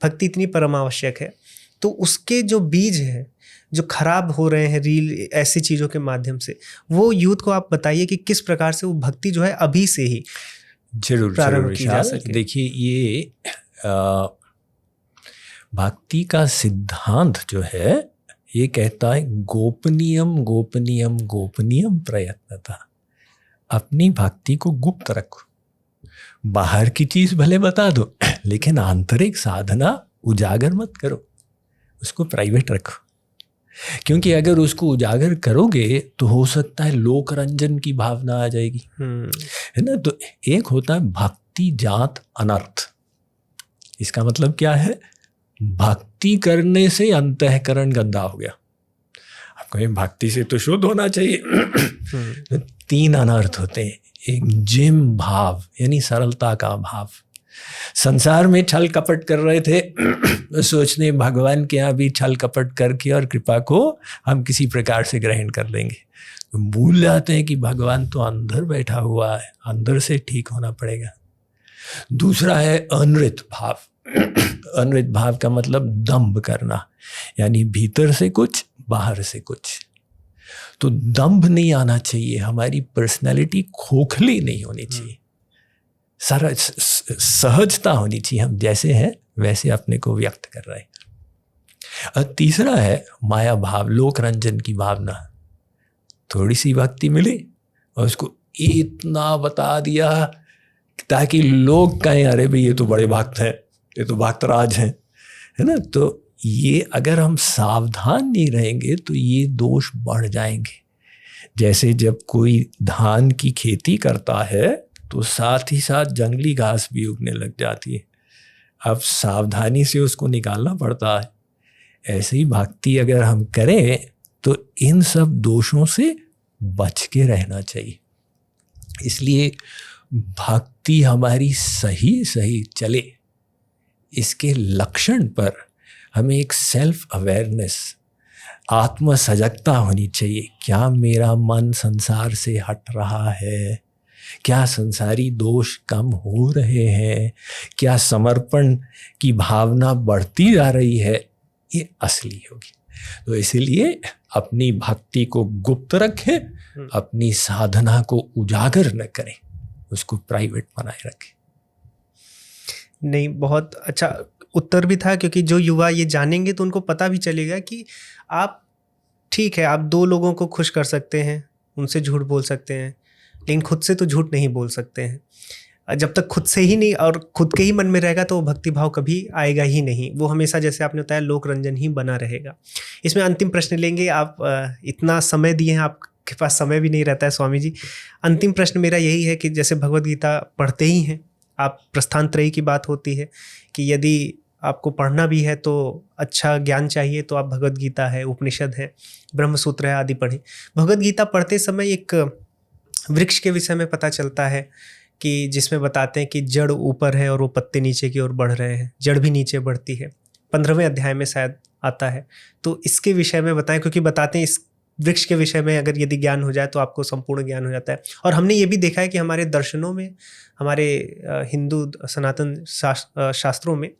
भक्ति इतनी परम आवश्यक है, तो उसके जो बीज हैं जो खराब हो रहे हैं रील ऐसी चीज़ों के माध्यम से, वो यूथ को आप बताइए कि किस प्रकार से वो भक्ति जो है अभी से ही जरूर की जा सके। देखिए, ये भक्ति का सिद्धांत जो है ये कहता है गोपनीयम गोपनीयम गोपनीयम प्रयत्नता। अपनी भक्ति को गुप्त रखो, बाहर की चीज भले बता दो लेकिन आंतरिक साधना उजागर मत करो, उसको प्राइवेट रखो। क्योंकि अगर उसको उजागर करोगे तो हो सकता है लोक रंजन की भावना आ जाएगी, है ना। तो एक होता है भक्ति जात अनर्थ। इसका मतलब क्या है? भक्ति करने से अंतःकरण गंदा हो गया। आप कहें भक्ति से तो शुद्ध होना चाहिए। तो 3 अनर्थ होते हैं। एक जिम भाव, यानी सरलता का भाव, संसार में छल कपट कर रहे थे तो सोचने भगवान के यहाँ भी छल कपट करके और कृपा को हम किसी प्रकार से ग्रहण कर लेंगे। भूल जाते हैं कि भगवान तो अंदर बैठा हुआ है, अंदर से ठीक होना पड़ेगा। दूसरा है अनृत भाव। अनृत भाव का मतलब दंभ करना, यानी भीतर से कुछ बाहर से कुछ। तो दंभ नहीं आना चाहिए, हमारी पर्सनैलिटी खोखली नहीं होनी चाहिए, सारा सहजता होनी चाहिए, हम जैसे हैं वैसे अपने को व्यक्त कर रहे हैं। और तीसरा है माया भाव, लोक रंजन की भावना। थोड़ी सी भक्ति मिली और उसको इतना बता दिया ताकि लोग कहें अरे भाई ये तो बड़े भक्त हैं, ये तो भक्तराज हैं, है ना। तो ये अगर हम सावधान नहीं रहेंगे तो ये दोष बढ़ जाएंगे। जैसे जब कोई धान की खेती करता है तो साथ ही साथ जंगली घास भी उगने लग जाती है, अब सावधानी से उसको निकालना पड़ता है। ऐसे ही भक्ति अगर हम करें तो इन सब दोषों से बच के रहना चाहिए। इसलिए भक्ति हमारी सही सही चले, इसके लक्षण पर हमें एक सेल्फ अवेयरनेस, आत्म सजगता होनी चाहिए। क्या मेरा मन संसार से हट रहा है? क्या संसारी दोष कम हो रहे हैं? क्या समर्पण की भावना बढ़ती जा रही है? ये असली होगी। तो इसीलिए अपनी भक्ति को गुप्त रखें, अपनी साधना को उजागर न करें, उसको प्राइवेट बनाए रखें। नहीं, बहुत अच्छा उत्तर भी था, क्योंकि जो युवा ये जानेंगे तो उनको पता भी चलेगा कि आप ठीक है, आप दो लोगों को खुश कर सकते हैं, उनसे झूठ बोल सकते हैं, लेकिन खुद से तो झूठ नहीं बोल सकते हैं। जब तक खुद से ही नहीं और खुद के ही मन में रहेगा तो भक्ति भाव कभी आएगा ही नहीं। वो हमेशा, जैसे आपने बताया, लोक रंजन ही बना रहेगा। इसमें अंतिम प्रश्न लेंगे। आप इतना समय दिए हैं, आपके पास समय भी नहीं रहता है स्वामी जी। अंतिम प्रश्न मेरा यही है कि जैसे भगवद गीता पढ़ते ही हैं आप, प्रस्थान त्रयी की बात होती है कि यदि आपको पढ़ना भी है तो अच्छा ज्ञान चाहिए तो आप भगवद गीता है, उपनिषद है, ब्रह्मसूत्र है आदि पढ़ें। भगवद गीता पढ़ते समय एक वृक्ष के विषय में पता चलता है कि जिसमें बताते हैं कि जड़ ऊपर है और वो पत्ते नीचे की ओर बढ़ रहे हैं, जड़ भी नीचे बढ़ती है। 15वें अध्याय में शायद आता है। तो इसके विषय में बताएं, क्योंकि बताते हैं इस वृक्ष के विषय में अगर यदि ज्ञान हो जाए तो आपको संपूर्ण ज्ञान हो जाता है। और हमने ये भी देखा है कि हमारे दर्शनों में, हमारे हिंदू सनातन शास्त्रों में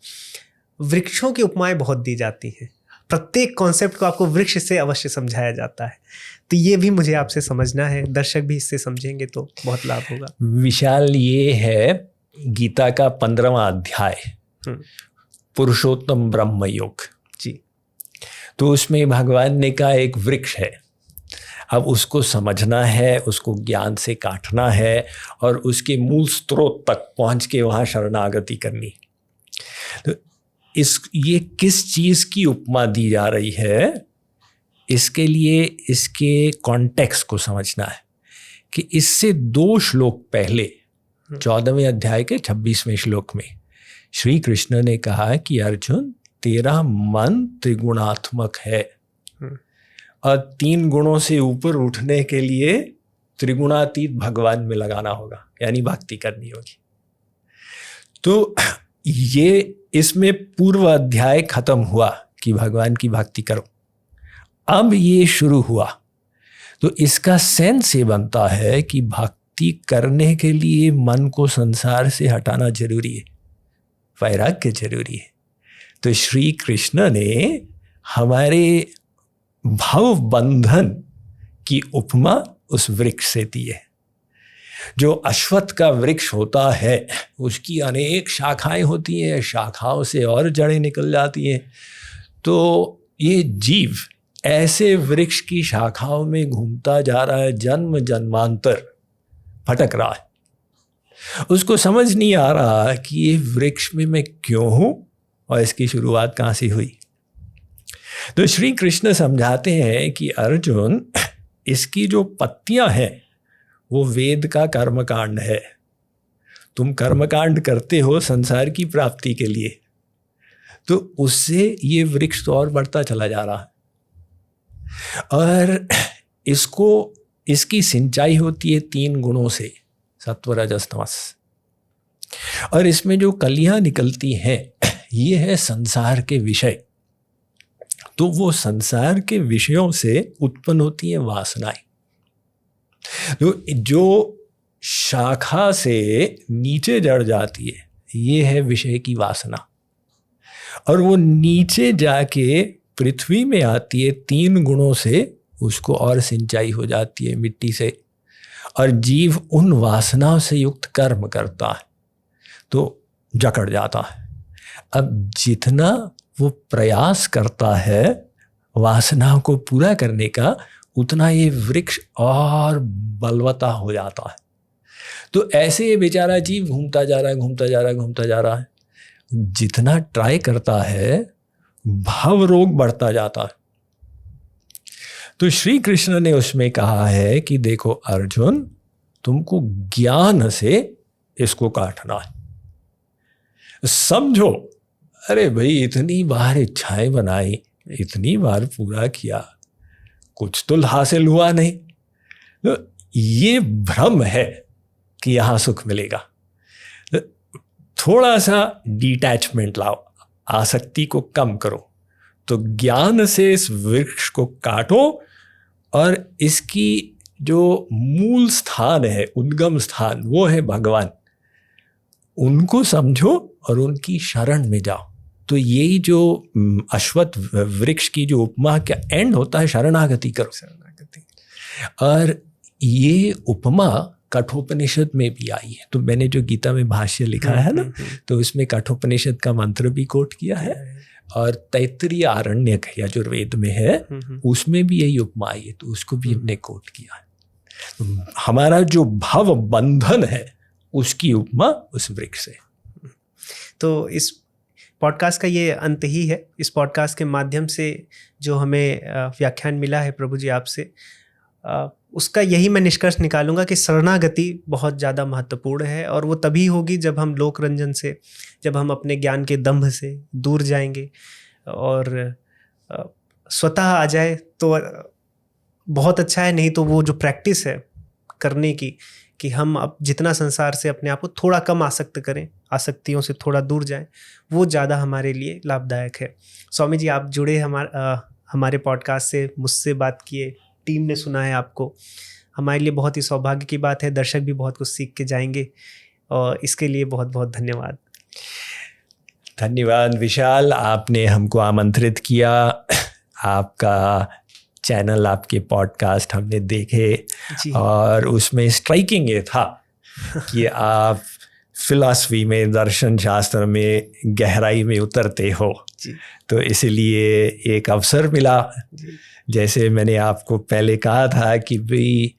वृक्षों की उपमाएं बहुत दी जाती हैं। प्रत्येक कॉन्सेप्ट को आपको वृक्ष से अवश्य समझाया जाता है। तो ये भी मुझे आपसे समझना है, दर्शक भी इससे समझेंगे तो बहुत लाभ होगा। विशाल, ये है गीता का 15वां अध्याय, पुरुषोत्तम ब्रह्म योग जी। तो उसमें भगवान ने कहा एक वृक्ष है, अब उसको समझना है, उसको ज्ञान से काटना है और उसके मूल स्रोत तक पहुंच के वहाँ शरणागति करनी। तो ये किस चीज़ की उपमा दी जा रही है, इसके लिए इसके कॉन्टेक्स्ट को समझना है कि इससे 2 श्लोक पहले 14वें अध्याय के 26वें श्लोक में श्री कृष्ण ने कहा कि अर्जुन, तेरा मन त्रिगुणात्मक है और 3 गुणों से ऊपर उठने के लिए त्रिगुणातीत भगवान में लगाना होगा, यानी भक्ति करनी होगी। तो ये इसमें पूर्व अध्याय खत्म हुआ कि भगवान की भक्ति करो, अब ये शुरू हुआ। तो इसका सेंस ये बनता है कि भक्ति करने के लिए मन को संसार से हटाना जरूरी है, वैराग्य जरूरी है। तो श्री कृष्ण ने हमारे भव बंधन की उपमा उस वृक्ष से दी है। जो अश्वत्थ का वृक्ष होता है उसकी अनेक शाखाएं होती हैं, शाखाओं से और जड़ें निकल जाती हैं। तो ये जीव ऐसे वृक्ष की शाखाओं में घूमता जा रहा है, जन्म जन्मांतर भटक रहा है। उसको समझ नहीं आ रहा कि ये वृक्ष में मैं क्यों हूं और इसकी शुरुआत कहाँ से हुई। तो श्री कृष्ण समझाते हैं कि अर्जुन, इसकी जो पत्तियां हैं वो वेद का कर्मकांड है। तुम कर्मकांड करते हो संसार की प्राप्ति के लिए, तो उससे ये वृक्ष तो और बढ़ता चला जा रहा है। और इसकी सिंचाई होती है 3 गुणों से, सत्व रजस तमस। और इसमें जो कलियां निकलती हैं ये है संसार के विषय। तो वो संसार के विषयों से उत्पन्न होती है वासनाएं। तो जो शाखा से नीचे जड़ जाती है ये है विषय की वासना, और वो नीचे जाके पृथ्वी में आती है 3 गुणों से, उसको और सिंचाई हो जाती है मिट्टी से, और जीव उन वासनाओं से युक्त कर्म करता है तो जकड़ जाता है। अब जितना वो प्रयास करता है वासनाओं को पूरा करने का, उतना ये वृक्ष और बलवता हो जाता है। तो ऐसे ये बेचारा जीव घूमता जा रहा है। जितना ट्राई करता है भव रोग बढ़ता जाता है। तो श्री कृष्ण ने उसमें कहा है कि देखो अर्जुन, तुमको ज्ञान से इसको काटना है। समझो, अरे भाई इतनी बार इच्छाएं बनाई, इतनी बार पूरा किया, कुछ तो हासिल हुआ नहीं। तो ये भ्रम है कि यहां सुख मिलेगा। थोड़ा सा डिटैचमेंट लाओ, आसक्ति को कम करो। तो ज्ञान से इस वृक्ष को काटो और इसकी जो मूल स्थान है, उद्गम स्थान, वो है भगवान। उनको समझो और उनकी शरण में जाओ। तो यही जो अश्वत्थ वृक्ष की जो उपमा का एंड होता है, शरणागति करो। और ये उपमा कठोपनिषद में भी आई है। तो मैंने जो गीता में भाष्य लिखा है ना, तो इसमें कठोपनिषद का मंत्र भी कोट किया है, और तैत्तिरीय आरण्यक यजुर्वेद में है, उसमें भी यही उपमा आई है, तो उसको भी हमने कोट किया है। तो हमारा जो भव बंधन है उसकी उपमा उस वृक्ष से। तो इस पॉडकास्ट का ये अंत ही है। इस पॉडकास्ट के माध्यम से जो हमें व्याख्यान मिला है प्रभु जी आपसे, उसका यही मैं निष्कर्ष निकालूंगा कि शरणागति बहुत ज़्यादा महत्वपूर्ण है, और वो तभी होगी जब हम लोक रंजन से, जब हम अपने ज्ञान के दंभ से दूर जाएंगे और स्वतः आ जाए तो बहुत अच्छा है। नहीं तो वो जो प्रैक्टिस है करने की, कि हम अब जितना संसार से अपने आप को थोड़ा कम आसक्त करें, आसक्तियों से थोड़ा दूर जाएं, वो ज़्यादा हमारे लिए लाभदायक है। स्वामी जी, आप जुड़े हमारे पॉडकास्ट से, मुझसे बात किए, टीम ने सुना है आपको, हमारे लिए बहुत ही सौभाग्य की बात है। दर्शक भी बहुत कुछ सीख के जाएंगे, और इसके लिए बहुत बहुत धन्यवाद। धन्यवाद विशाल, आपने हमको आमंत्रित किया। आपका चैनल, आपके पॉडकास्ट हमने देखे, और उसमें स्ट्राइकिंग ये था कि आप फिलॉसफी में, दर्शन शास्त्र में गहराई में उतरते हो। तो इसलिए एक अवसर मिला। जैसे मैंने आपको पहले कहा था कि भाई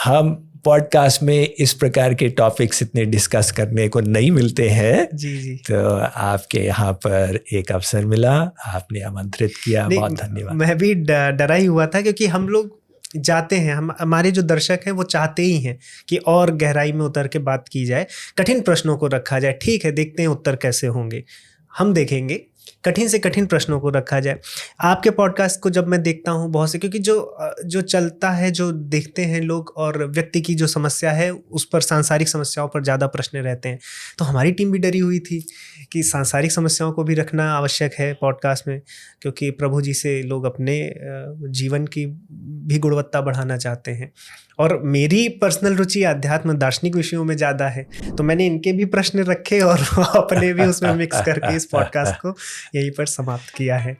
हम पॉडकास्ट में इस प्रकार के टॉपिक्स इतने डिस्कस करने को नहीं मिलते हैं। जी। तो आपके यहाँ पर एक अवसर मिला, आपने आमंत्रित किया, बहुत धन्यवाद। मैं भी डरा ही हुआ था, क्योंकि हम लोग जाते हैं, हमारे जो दर्शक हैं वो चाहते ही हैं कि और गहराई में उतर के बात की जाए, कठिन प्रश्नों को रखा जाए। ठीक है, देखते हैं उत्तर कैसे होंगे, हम देखेंगे। कठिन से कठिन प्रश्नों को रखा जाए। आपके पॉडकास्ट को जब मैं देखता हूँ बहुत से, क्योंकि जो चलता है, जो देखते हैं लोग, और व्यक्ति की जो समस्या है उस पर, सांसारिक समस्याओं पर ज़्यादा प्रश्न रहते हैं। तो हमारी टीम भी डरी हुई थी कि सांसारिक समस्याओं को भी रखना आवश्यक है पॉडकास्ट में, क्योंकि प्रभु जी से लोग अपने जीवन की भी गुणवत्ता बढ़ाना चाहते हैं। और मेरी पर्सनल रुचि आध्यात्म दार्शनिक विषयों में ज़्यादा है, तो मैंने इनके भी प्रश्न रखे और अपने भी उसमें मिक्स करके इस पॉडकास्ट को यहीं पर समाप्त किया है।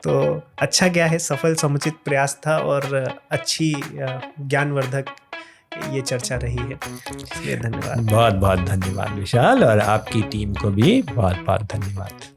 तो अच्छा गया है, सफल समुचित प्रयास था, और अच्छी ज्ञानवर्धक ये चर्चा रही है। इसलिए धन्यवाद, बहुत बहुत धन्यवाद विशाल, और आपकी टीम को भी बहुत बहुत धन्यवाद।